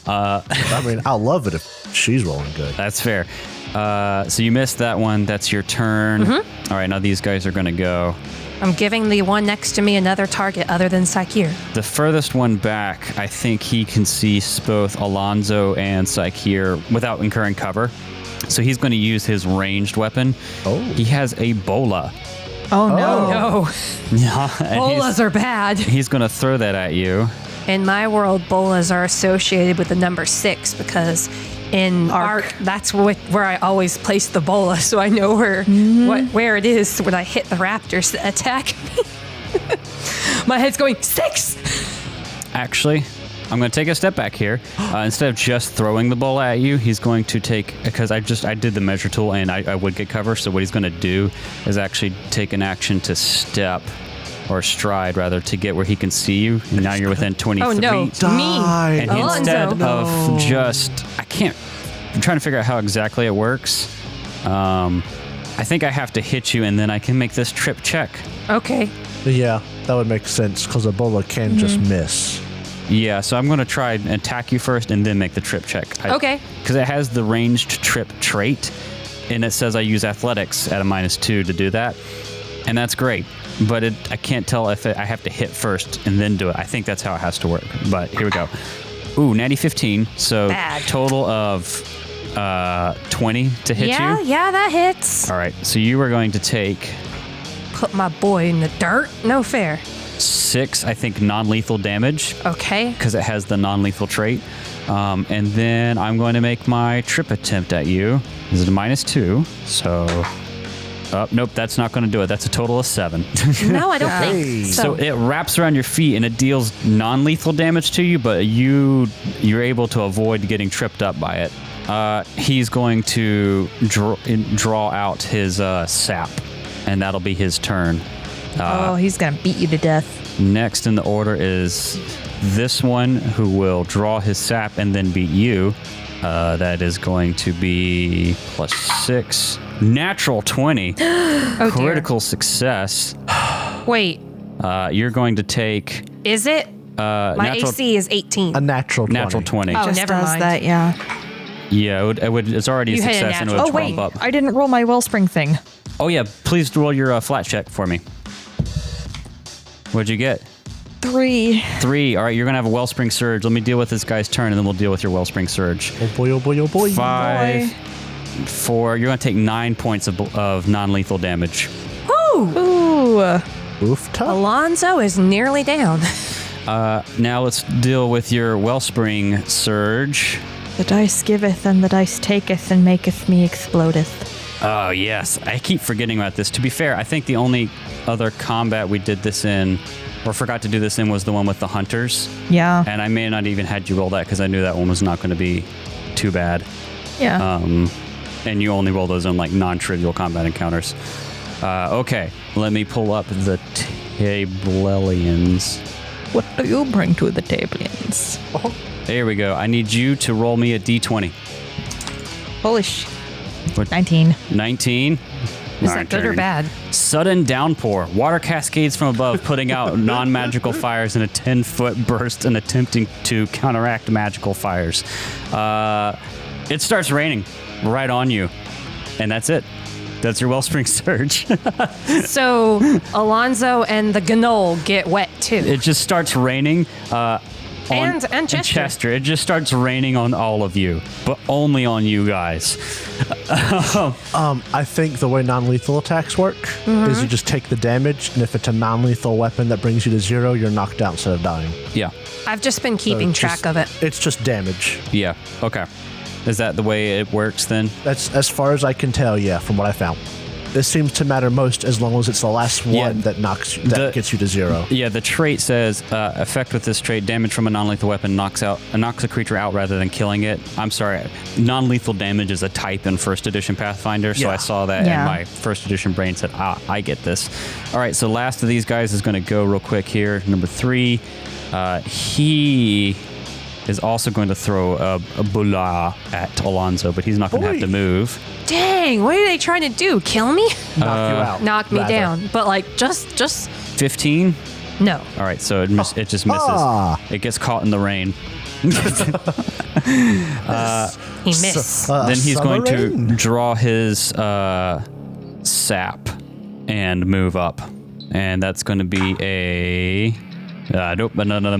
I mean, I'll love it if she's rolling good. That's fair. So you missed that one. That's your turn. All right, now these guys are going to go. I'm giving the one next to me another target other than Sakir. The furthest one back, I think he can see both Alonzo and Sakir without incurring cover. So he's going to use his ranged weapon. Oh. He has a bola. Oh no. No, Yeah, and bolas are bad. he's going to throw that at you. In my world, bolas are associated with the number 6 because in Ark, that's where I always place the bola, so I know where it is when I hit the raptors that attack me. My head's going 6. Actually, I'm going to take a step back here. Instead of just throwing the bola at you, he's going to take, because I did the measure tool and I would get cover. So what he's going to do is actually take an action to step or stride rather to get where he can see you. And now you're within 20 Oh feet. no, me. And Alonzo. instead of just, I'm trying to figure out how exactly it works. I think I have to hit you and then I can make this trip check. Okay. Yeah, that would make sense because Ebola can just miss. Yeah, so I'm going to try and attack you first and then make the trip check. Okay. Because it has the ranged trip trait, and it says I use athletics at a -2 to do that. And that's great. But I can't tell if I have to hit first and then do it. I think that's how it has to work. But here we go. Ooh, natty 15. So Bad. total of 20 to hit you. Yeah, that hits. All right, so you are going to take Put my boy in the dirt. No fair. 6, I think, non-lethal damage. Okay. Because it has the non-lethal trait. And then I'm going to make my trip attempt at you. This is a -2, so... nope, that's not going to do it. That's a total of 7. No, I don't think so. So it wraps around your feet and it deals non-lethal damage to you, but you're able to avoid getting tripped up by it. He's going to draw out his sap, and that'll be his turn. He's gonna beat you to death. Next in the order is this one, who will draw his sap and then beat you. That is going to be +6. Natural 20. Oh, dear. Critical success. Wait, You're going to take is it? My natural, AC is 18. A natural 20. natural 20. Oh, Just never does mind. that, yeah. Yeah, it would. It's already You a hit a success, and it would natural. Oh wait, bump up. I didn't roll my wellspring thing. Oh yeah, please roll your flat check for me. What'd you get? 3. 3. All right, you're gonna have a wellspring surge. Let me deal with this guy's turn, and then we'll deal with your wellspring surge. Oh boy, oh boy, oh boy. 5, 4. You're gonna take 9 points of non-lethal damage. Ooh. Oof, tough. Alonzo is nearly down. Now let's deal with your wellspring surge. The dice giveth and the dice taketh and maketh me explodeth. Oh yes, I keep forgetting about this. To be fair, I think the only other combat we did this in, or forgot to do this in, was the one with the hunters. Yeah. And I may not even had you roll that because I knew that one was not going to be too bad. Yeah. And you only roll those on like non-trivial combat encounters. Okay, let me pull up the Tablelians. What do you bring to the Tablians? There we go. I need you to roll me a d20. Holy sh... What? 19. 19. Is that good or bad? Sudden downpour. Water cascades from above, putting out non-magical fires in a 10-foot burst and attempting to counteract magical fires. It starts raining right on you. And that's it. That's your wellspring surge. So Alonzo and the Gnoll get wet too. It just starts raining. And Chester. It just starts raining on all of you, but only on you guys. I think the way non-lethal attacks work is you just take the damage, and if it's a non-lethal weapon that brings you to 0, you're knocked out instead of dying. Yeah. I've just been keeping track of it. It's just damage. Yeah. Okay. Is that the way it works then? That's as far as I can tell, yeah, from what I found. This seems to matter most as long as it's the last one that gets you to 0. Yeah, the trait says effect with this trait, damage from a non-lethal weapon knocks a creature out rather than killing it. I'm sorry, non-lethal damage is a type in first edition Pathfinder, so I saw that and my first edition brain said, I get this. All right, so last of these guys is going to go real quick here. Number 3, he is also going to throw a bula at Alonso, but he's not going to have to move. Dang, what are they trying to do? Kill me? Knock you out. Knock me down. But like, just 15? no. All right, so it just misses. It gets caught in the rain. He missed. Then he's going to draw his sap and move up. And that's going to be a... nope, another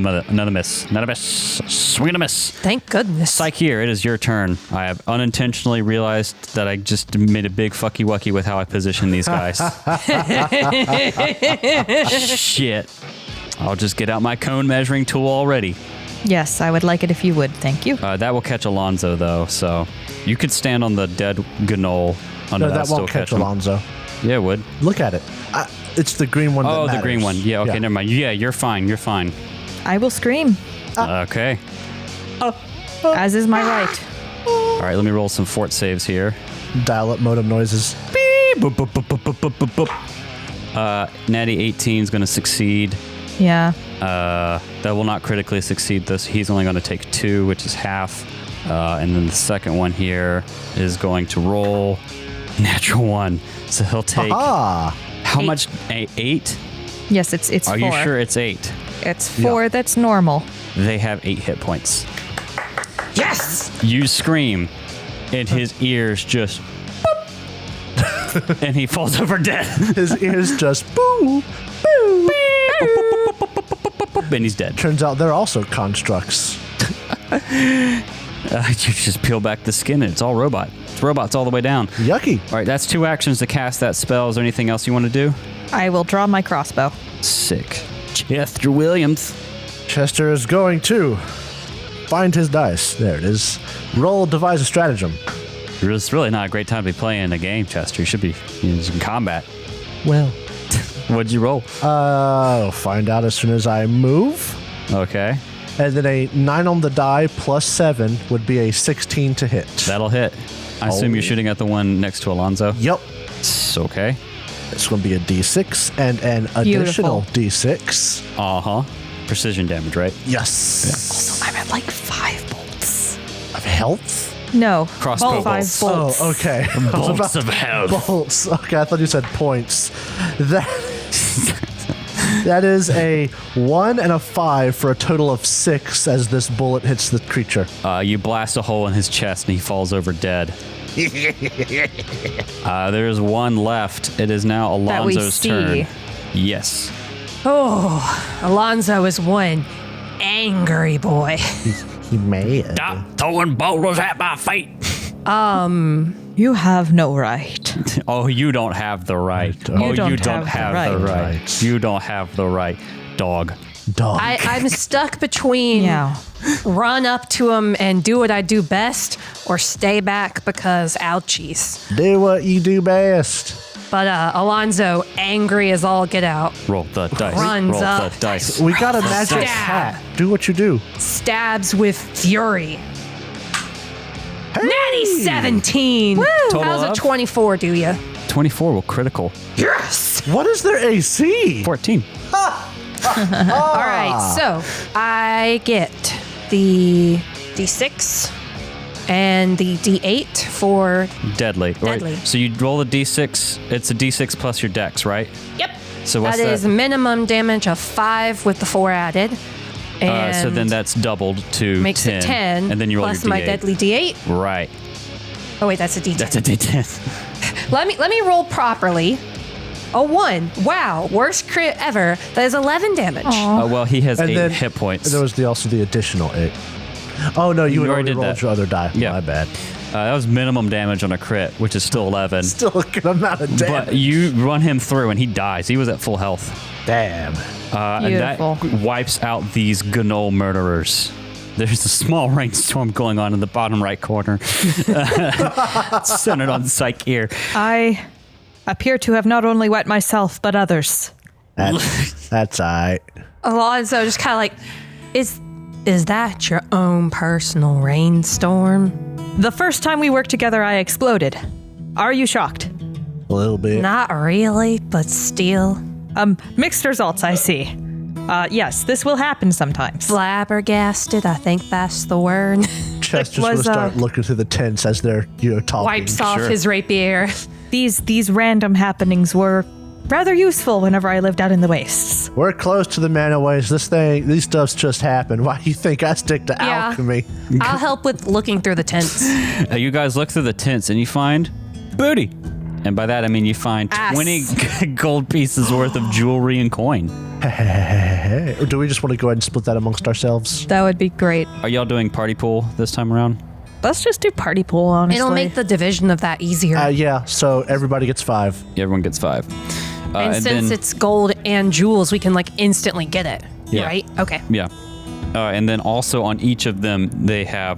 miss. Not a miss. Swing and a miss. Thank goodness. Psych here, it is your turn. I have unintentionally realized that I just made a big fucky wucky with how I position these guys. Shit. I'll just get out my cone measuring tool already. Yes, I would like it if you would. Thank you. That will catch Alonso, though, so you could stand on the dead Gnoll under that won't catch him. Alonso. Yeah, it would. Look at it. It's the green one that matters. The green one. Yeah, okay, never mind. Yeah, you're fine. You're fine. I will scream, Okay. as is my right. All right, let me roll some fort saves here. Dial up modem noises. Boop, boop, boop, boop, boop, boop, boop. Natty 18 is going to succeed. Yeah. That will not critically succeed this. He's only going to take 2, which is half. And then the second one here is going to roll natural 1. So he'll take... How much? 8? Yes, it's 4. Are you sure it's 8? It's 4. Yeah. That's normal. They have 8 hit points. Yes! You scream, and his ears just... and he falls over dead. His ears just boo, boo, and he's dead. Turns out they're also constructs. You just peel back the skin, and it's all robot. It's robots all the way down. Yucky. All right, that's 2 actions to cast that spell. Is there anything else you want to do? I will draw my crossbow. Sick. Chester Williams. Chester is going to find his dice. There it is. Roll, devise a stratagem. It's really not a great time to be playing a game, Chester. You should be in combat. Well, what'd you roll? I'll find out as soon as I move. Okay. And then a 9 on the die plus 7 would be a 16 to hit. That'll hit. I assume you're shooting at the one next to Alonso? Yep. It's okay. It's going to be a D6 and an additional D6. Uh-huh. Precision damage, right? Yes. Also, I'm at like 5 bolts. Of health? No. Crossbow 5 bolts. bolts. Oh, okay. Bolts of health. Bolts. Okay, I thought you said points. That is a 1 and a 5 for a total of 6 as this bullet hits the creature. You blast a hole in his chest and he falls over dead. There's 1 left. It is now Alonso's turn. Yes. Oh, Alonso is one angry boy. He may. Stop throwing boulders at my feet. You have no right. Oh, you don't have the right. You don't have the right. You don't have the right. Dog. I'm stuck between run up to him and do what I do best or stay back because ouchies. Do what you do best. But Alonso, angry as all get out, Roll the dice. Runs Roll up. the dice. We got a magic Stab. hat. Do what you do. stabs with fury. Natty 17. Total How's a of? 24 do you? 24 will critical. Yes. What is their AC? 14. All right, so I get the D6 and the D8 for Deadly. Deadly. Right. So you roll a d6. It's a d6 plus your dex, right? Yep. So what's That is that? minimum damage of 5 with the 4 added. And So then that's doubled to makes 10. it 10. And then you roll plus your my d8. deadly D8. Right. Oh wait, that's a D10. That's a d10. Let me roll properly. A 1. Wow. Worst crit ever. That is 11 damage. Well, he has And 8 then hit points. there was also the additional 8. Oh, no, you had already already did rolled that. your other die. Yeah. My bad. That was minimum damage on a crit, which is still 11. Still a good amount of damage. But you run him through and he dies. He was at full health. Damn. And that Beautiful. wipes out these Gnoll murderers. There's a small rainstorm going on in the bottom right corner. Centered on Psyche. I appear to have not only wet myself, but others. That's all right. Alonzo just kind of like, is that your own personal rainstorm? The first time we worked together, I exploded. Are you shocked? A little bit. Not really, but still. Mixed results, I see. Yes, this will happen sometimes. Flabbergasted, I think that's the word. Chester's was, going to start looking through the tents as they're talking. Wipes off his rapier. These random happenings were rather useful whenever I lived out in the wastes. We're close to the mana waste. These stuffs just happen. Why do you think I stick to Yeah. alchemy? I'll help with looking through the tents. You guys look through the tents and you find booty. And by that, I mean you find Ass. 20 gold pieces worth of jewelry and coin. Hey, or do we just want to go ahead and split that amongst ourselves? That would be great. Are y'all doing party pool this time around? Let's just do party pool, honestly. It'll make the division of that easier. Yeah, so everybody gets 5. Yeah, everyone gets 5. and since it's gold and jewels, we can like instantly get it. Yeah. Right? Okay. Yeah. And then also on each of them, they have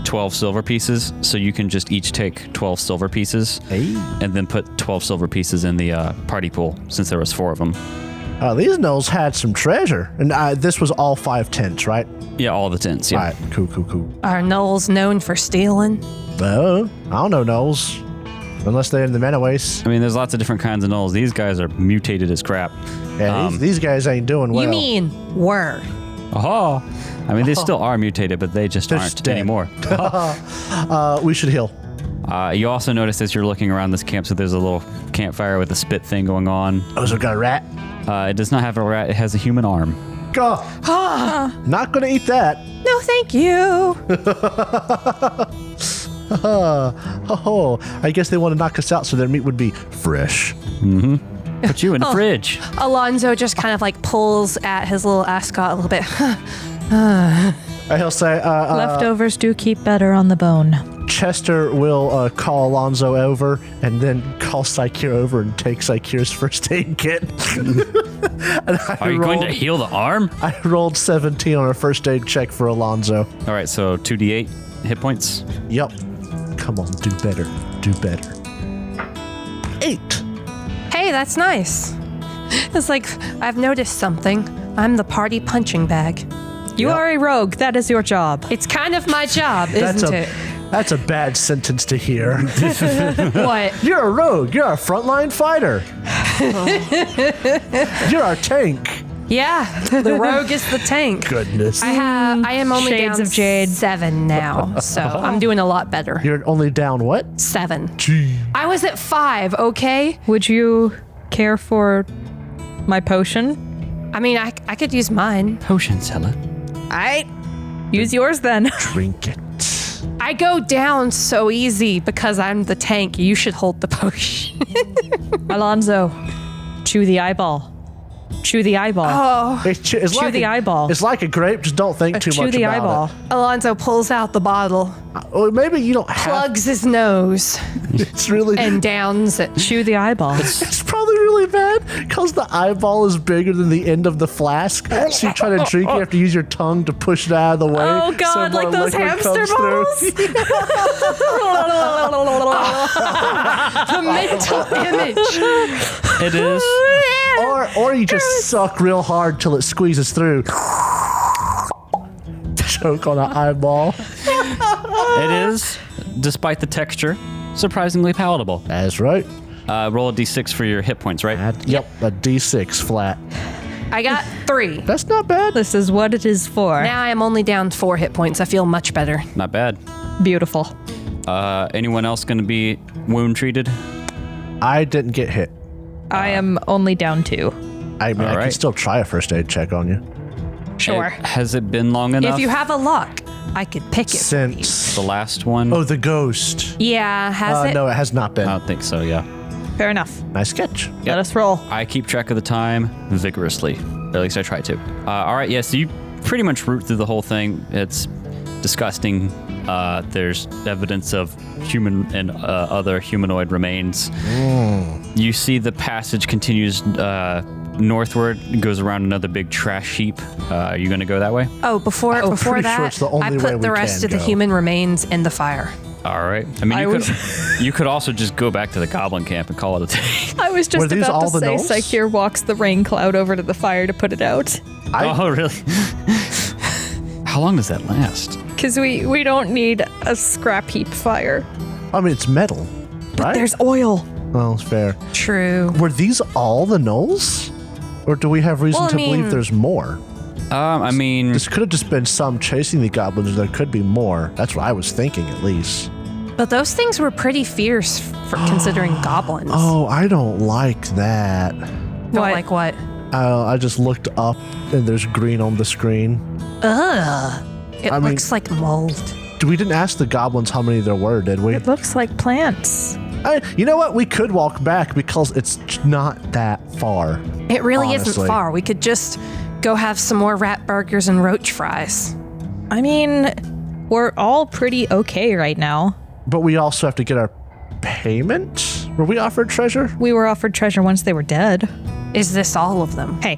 12 silver pieces. So you can just each take 12 silver pieces and then put 12 silver pieces in the party pool since there was 4 of them. These gnolls had some treasure. And this was all 5 tents, right? Yeah, all the tents. Yeah. All right, cool. Are Gnolls known for stealing? I don't know gnolls. Unless they're in the mana waste. I mean, there's lots of different kinds of gnolls. These guys are mutated as crap. Yeah, these guys ain't doing well. You mean were? Oh, I mean, they still are mutated, but they just They're aren't dead. anymore. We should heal. You also notice as you're looking around this camp, so there's a little campfire with a spit thing going on. Oh, so we got a rat? It does not have a rat. It has a human arm. Go. Not gonna eat that. No, thank you. Oh, I guess they want to knock us out so their meat would be fresh. Put you in the fridge. Alonzo just kind of like pulls at his little ascot a little bit. And he'll say, Leftovers do keep better on the bone. Chester will call Alonzo over and then call Psyche over and take Psyche's first aid kit. And Are you going to heal the arm? I rolled 17 on a first aid check for Alonzo. All right, so 2d8 hit points. Yep. Come on, do better. 8. Hey, that's nice. It's like, I've noticed something. I'm the party punching bag. You are a rogue. That is your job. It's kind of my job, isn't it? That's a bad sentence to hear. What? You're a rogue. You're a frontline fighter. You're our tank. Yeah, the rogue is the tank. Goodness. I am only Shades down of Jade. 7 now, so I'm doing a lot better. You're only down what? 7. Gee. I was at 5, okay? Would you care for my potion? I mean, I could use mine. Potion seller. I use yours then. Drink it. I go down so easy because I'm the tank. You should hold the potion. Alonzo, chew the eyeball. Chew the eyeball. It's Chew like the eyeball. It's like a grape. Just don't think too Chew much the about eyeball. it. Alonzo pulls out the bottle, Or maybe you don't have. plugs his nose, It's really. and downs it. Chew the eyeball. It's probably really bad because the eyeball is bigger than the end of the flask. So you try to drink, you have to use your tongue to push it out of the way. Oh, God, so like more those liquid hamster comes through. The mental image. It is. Or you just suck real hard till it squeezes through. Choke on an eyeball. It is, despite the texture, surprisingly palatable. That's right. Roll a d6 for your hit points, right? Yep, a D6 flat. I got 3. That's not bad. This is what it is for. Now I am only down 4 hit points. I feel much better. Not bad. Beautiful. Anyone else going to be wound treated? I didn't get hit. I am only down 2. I mean, I can right. still try a first aid check on you. Sure. Has it been long enough? If you have a lock, I could pick it. for you. Since. the last one? Oh, the ghost. Yeah, has it? No, it has not been. I don't think so, yeah. Fair enough. Nice sketch. Let us roll. I keep track of the time vigorously. Or at least I try to. All right, so you pretty much root through the whole thing. It's disgusting. There's evidence of human and other humanoid remains. You see the passage continues northward, goes around another big trash heap. Are you going to go that way? Oh, before pretty sure that, it's the only I way put we the rest can of the go. human remains in the fire. All right. I mean, you could also just go back to the goblin camp and call it a day. I was Were just these about all to the say Gnolls? Psycheer walks the rain cloud over to the fire to put it out. Oh, really? How long does that last? Because we don't need a scrap heap fire. I mean, it's metal, right? There's oil. Well, it's fair. True. Were these all the Gnolls? Or do we have reason Well, I to mean- believe there's more? I mean, This could have just been some chasing the goblins, or there could be more. That's what I was thinking, at least. But those things were pretty fierce for considering goblins. Oh, I don't like that. Don't what? like what? I just looked up, and there's green on the screen. Ugh. It I mean- looks like mold. We didn't ask the goblins how many there were, did we? It looks like plants. You know what? We could walk back because it's not that far. It really honestly. isn't far. We could just go have some more rat burgers and roach fries. I mean, we're all pretty okay right now. But we also have to get our payment? Were we offered treasure? We were offered treasure once they were dead. Is this all of them? Hey,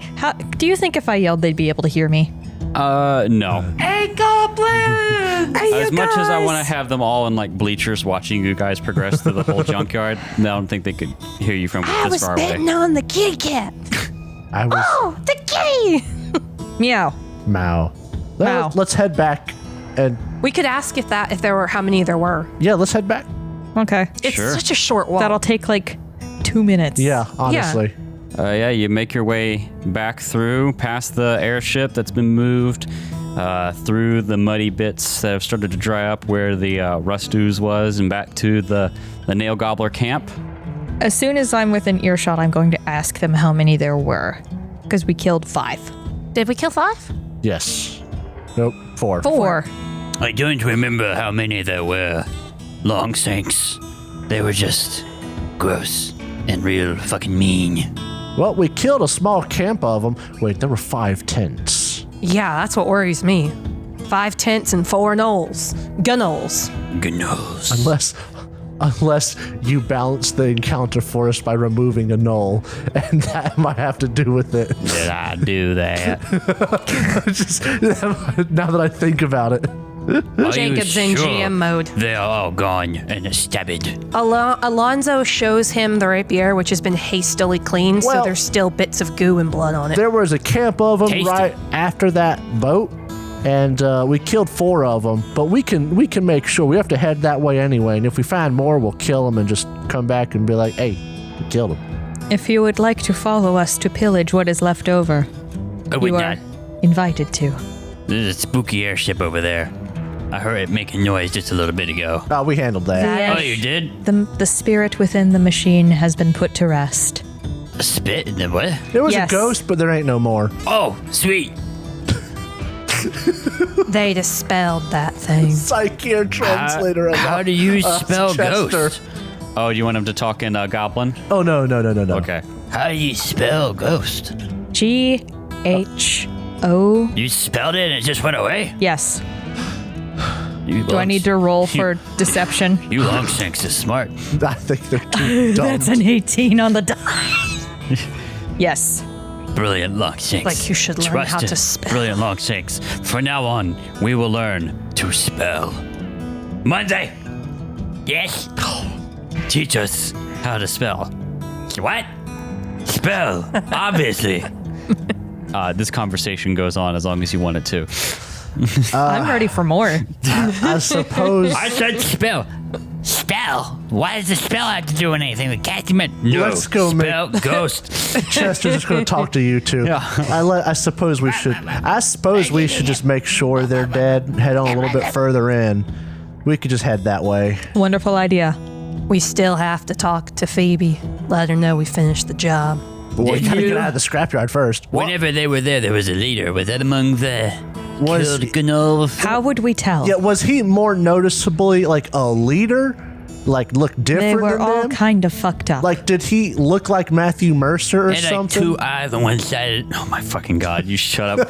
do you think if I yelled they'd be able to hear me? no. Hey, goblin! Hey, As much as I want to have them all in like bleachers watching you guys progress through the whole junkyard, I don't think they could hear you from I this was far away. betting on the kitty cat. I was Oh, the kitty! Meow. Mao. Mao. Let's head back and We could ask if there were how many there were. yeah, let's head back. Okay. It's Sure. such a short walk. That'll take like 2 minutes. Yeah, honestly. You make your way back through, past the airship that's been moved, through the muddy bits that have started to dry up where the rust ooze was, and back to the nail gobbler camp. As soon as I'm within earshot, I'm going to ask them how many there were. Because we killed 5. Did we kill 5? Yes. Nope. 4. 4. I don't remember how many there were. Long sinks. They were just gross and real fucking mean. Well, we killed a small camp of them. Wait, there were 5 tents. Yeah, that's what worries me. 5 tents and 4 gnolls. Gnolls. Gnolls. Unless you balance the encounter for us by removing a gnoll, and that might have to do with it. Did I do that? Just, now that I think about it. Are Jacob's you in sure GM mode. They are all gone and stabbed. Alonzo shows him the rapier, which has been hastily cleaned, so Well- there's still bits of goo and blood on it. There was a camp of them Tasty. right after that boat, and we killed 4 of them. But we can make sure we have to head that way anyway. And if we find more, we'll kill them and just come back and be like, "Hey, we killed them." If you would like to follow us to pillage what is left over, I would you not. are invited to. There's a spooky airship over there. I heard it making noise just a little bit ago. Oh, we handled that. Yeah. Oh, you did? The spirit within the machine has been put to rest. A spit in the what? There was Yes. a ghost, but there ain't no more. Oh, sweet. They dispelled that thing. Psychic translator. of How do you spell Chester. ghost? Oh, you want him to talk in Goblin? Oh no. Okay. How do you spell ghost? G-H-O. You spelled it and it just went away? Yes. You Do I need to roll for deception? You long sinks is smart. I think they're too dumb. That's an 18 on the die. Yes. Brilliant long sinks. Like you should learn Trust how it. to spell. Brilliant long sinks. From now on, we will learn to spell. Monday. Yes. Teach us how to spell. What? Spell. Obviously. This conversation goes on as long as you want it to. I'm ready for more. I suppose. I said spell. Spell. Why does the spell have to do with anything with Cassiman? No. Let's go make- spell ghost. Chester's just going to talk to you two. Yeah. I suppose we should. I suppose we should just make sure they're dead. Head on a little bit further in. We could just head that way. Wonderful idea. We still have to talk to Phoebe. Let her know we finished the job. But we Did gotta you- get out of the scrapyard first. Whenever they were there was a leader. Was that among the Was- killed Gnolls? How would we tell? Yeah, was he more noticeably like a leader, like look different They were than all them? kind of fucked up. Like, did he look like Matthew Mercer or And like something? 2 eyes on one side. Oh my fucking god! You shut up.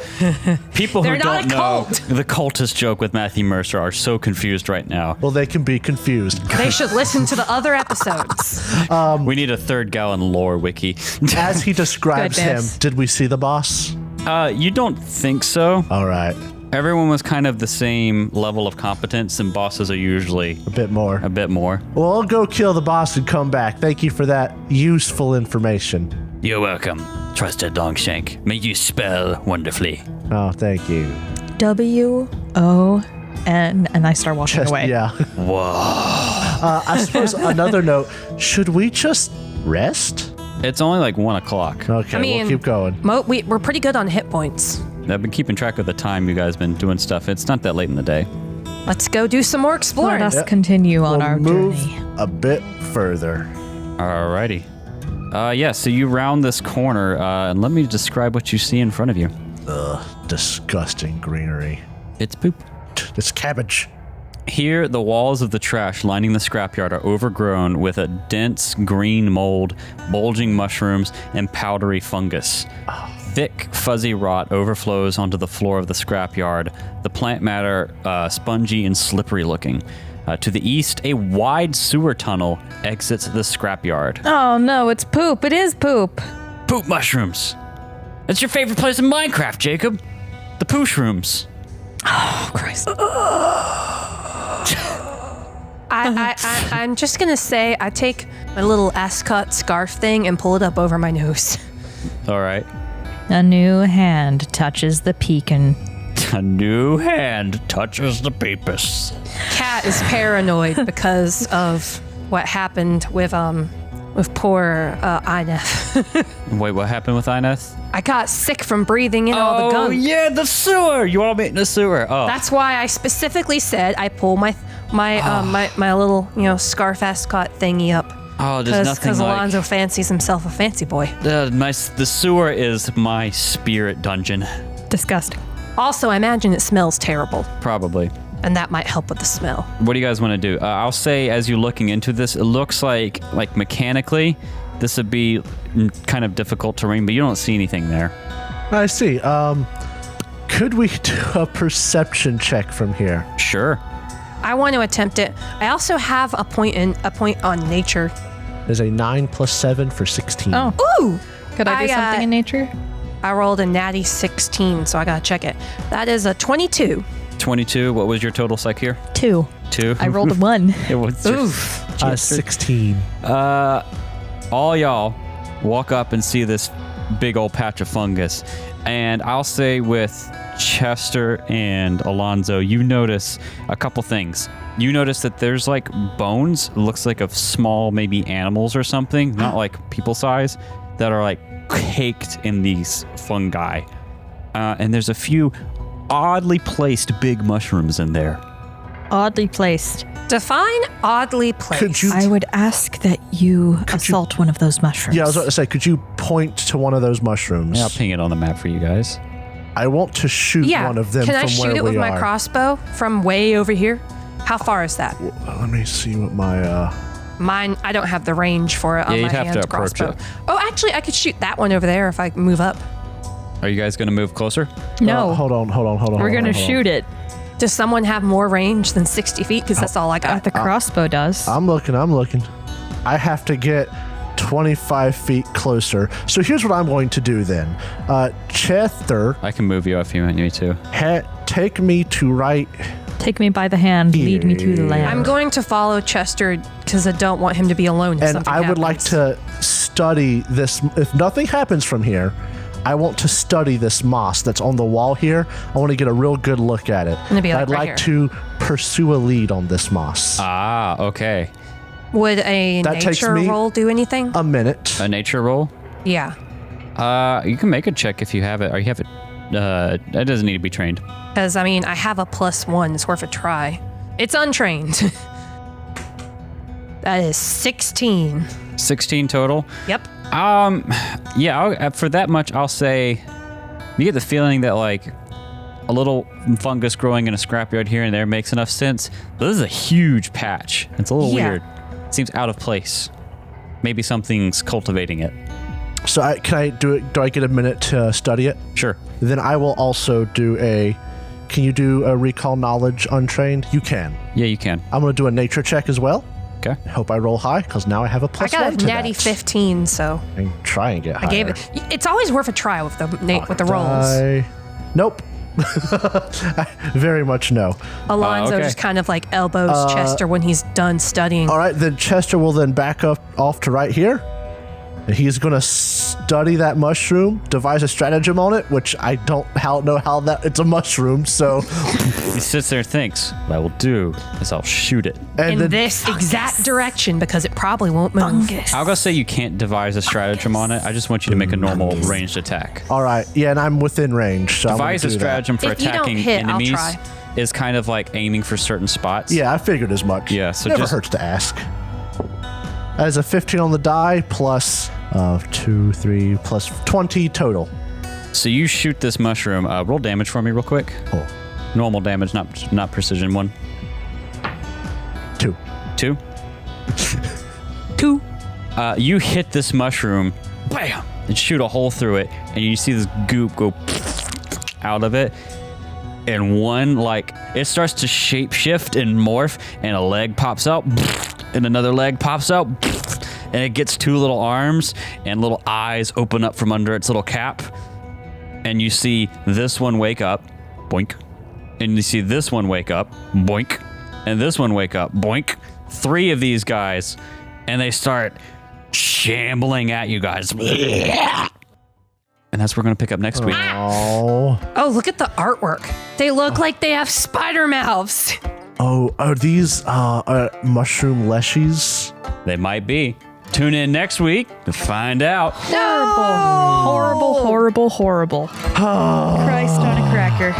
People who They're not don't a know cult. the cultist joke with Matthew Mercer are so confused right now. Well, they can be confused. They should listen to the other episodes. We need a 3rd gallon lore wiki. As he describes him, Goodness. did we see the boss? You don't think so? All right, Everyone was kind of the same level of competence, and bosses are usually a bit more. a bit more. Well, I'll go kill the boss and come back. Thank you for that useful information. You're welcome, trusted Longshank. May you spell wonderfully. Oh, thank you. WON, and I start walking Just, away. yeah. Whoa. I suppose another note, should we just rest? It's only like 1 o'clock. Okay, I mean, we'll keep going. We're pretty good on hit points. I've been keeping track of the time you guys been doing stuff. It's not that late in the day. Let's go do some more Let exploring. us continue on We'll our move journey. a bit further. Alrighty. Yeah, so you round this corner, and let me describe what you see in front of you. Disgusting greenery. It's poop. It's cabbage. Here, the walls of the trash lining the scrapyard are overgrown with a dense green mold, bulging mushrooms, and powdery fungus. Thick, fuzzy rot overflows onto the floor of the scrapyard, the plant matter spongy and slippery looking. To the east, a wide sewer tunnel exits the scrapyard. Oh no, it's poop. It is poop. Poop mushrooms. That's your favorite place in Minecraft, Jacob. The poosh rooms. Oh Christ. I'm just gonna say I take my little ascot scarf thing and pull it up over my nose. All right. A new hand touches the pecan. A new hand touches the peepus. Cat is paranoid because of what happened with poor Ineth. Wait, what happened with Ineth? I got sick from breathing in all the gunk. yeah, the sewer. You all met in the sewer. Oh, That's why I specifically said I pull my little scarf ascot thingy up. oh, there's nothing Because like. Alonzo fancies himself a fancy boy. The sewer is my spirit dungeon. Disgusting. Also, I imagine it smells terrible, Probably. and that might help with the smell. What do you guys want to do? I'll say as you're looking into this, it looks like mechanically, this would be kind of difficult terrain, but you don't see anything there. I see. Could we do a perception check from here? Sure. I want to attempt it. I also have a point on nature. There's a 9 + 7 for 16. Oh. Ooh! Could I do something in nature? I rolled a natty 16, so I gotta check it. That is a 22. 22. What was your total psych here? 2. 2. I rolled a 1. It was Oof. 16. all y'all walk up and see this big old patch of fungus. And I'll say with Chester and Alonzo, you notice a couple things. You notice that there's like bones, looks like of small maybe animals or something, not like people size, that are like caked in these fungi. And there's a few oddly placed big mushrooms in there. Oddly placed. Define oddly placed. Could you- I would ask that you assault one of those mushrooms. Yeah, I was about to say, could you point to one of those mushrooms? Yeah, I'll ping it on the map for you guys. I want to shoot Yeah. one of them Can from I shoot where it with we my are. crossbow from way over here? How far is that? Let me see what my Mine, I don't have the range for it on Yeah, my you'd have to hand approach crossbow. it. Oh, actually, I could shoot that one over there if I move up. Are you guys going to move closer? No. hold on. We're going to shoot it. Does someone have more range than 60 feet? Because that's all I got. The crossbow does. I'm looking. I have to get 25 feet closer. So here's what I'm going to do then. Chester, I can move you if you want me to. take me to right. Take me by the hand. Lead me to the land. I'm going to follow Chester because I don't want him to be alone if And something I would like happens. to study this. If nothing happens from here, I want to study this moss that's on the wall here. I want to get a real good look at it. Gonna be like I'd right like here. to pursue a lead on this moss. Ah, okay. Would a That takes nature me- roll do anything? A minute. A nature roll? Yeah. You can make a check if you have it, or you have it. That doesn't need to be trained. Because, I mean, I have a +1. It's worth a try. It's untrained. That is 16. 16 total. Yep. Yeah, for that much, I'll say you get the feeling that like a little fungus growing in a scrapyard here and there makes enough sense. But this is a huge patch. It's a little weird. Seems out of place. Maybe something's cultivating it. So can I do it? Do I get a minute to study it? Sure. Then I will also do a. Can you do a recall knowledge untrained? You can. Yeah, you can. I'm going to do a nature check as well. Okay. Hope I roll high because now I have a I plus got one a to natty that. 15, so And try and get higher. I gave it. It's always worth a try with the rolls. Nope. Very much no. Alonzo okay. just kind of like elbows Chester when he's done studying. All right, then Chester will then back up off to right here. And he's going to study that mushroom, devise a stratagem on it, which I don't know how that it's a mushroom. So He sits there and thinks, what I will do is I'll shoot it. and in then this exact direction because it probably won't move. I'll go say you can't devise a stratagem on it. I just want you to make a normal ranged attack. all right, yeah, and I'm within range. So Devise a I'm gonna do that. stratagem for If you don't attacking hit, I'll enemies try. is kind of like aiming for certain spots. Yeah, I figured as much. Yeah, so never just- hurts to ask. As a 15 on the die plus 2, 3 plus 20 total. So you shoot this mushroom. Roll damage for me real quick. Oh, Normal damage, not precision one. 2. 2. 2. You hit this mushroom, bam, and shoot a hole through it, and you see this goop go out of it. And one, like, it starts to shape shift and morph, and a leg pops out, and another leg pops out, and it gets 2 little arms, and little eyes open up from under its little cap. And you see this one wake up, boink. And you see this one wake up, boink. And this one wake up, boink. 3 of these guys, and they start shambling at you guys. And that's what we're going to pick up next week. Oh. Oh, look at the artwork. They look like they have spider mouths. Oh, are these mushroom leshies? They might be. Tune in next week to find out. Horrible, horrible, horrible. Christ on a cracker.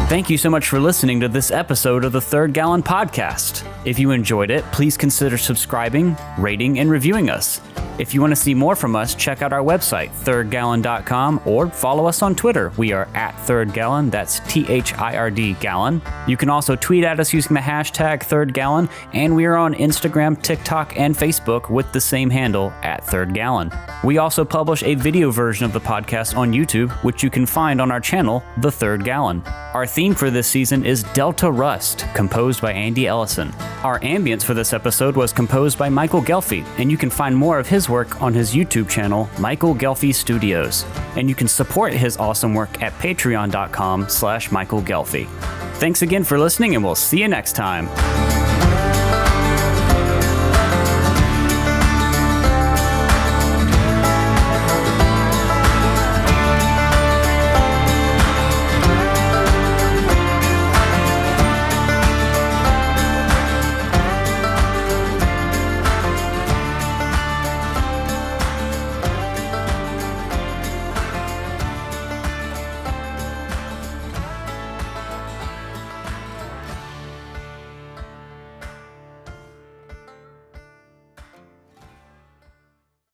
Thank you so much for listening to this episode of the Third Gallon Podcast. If you enjoyed it, please consider subscribing, rating, and reviewing us. If you want to see more from us, check out our website, thirdgallon.com, or follow us on Twitter. We are at Third Gallon, that's THIRD Gallon. You can also tweet at us using the hashtag Third Gallon, and we are on Instagram, TikTok, and Facebook with the same handle, at Third Gallon. We also publish a video version of the podcast on YouTube, which you can find on our channel, The Third Gallon. Our theme for this season is Delta Rust, composed by Andy Ellison. Our ambience for this episode was composed by Michael Ghelfi, and you can find more of his work on his YouTube channel, Michael Ghelfi Studios. And you can support his awesome work at patreon.com/Michael Ghelfi. Thanks again for listening, and we'll see you next time.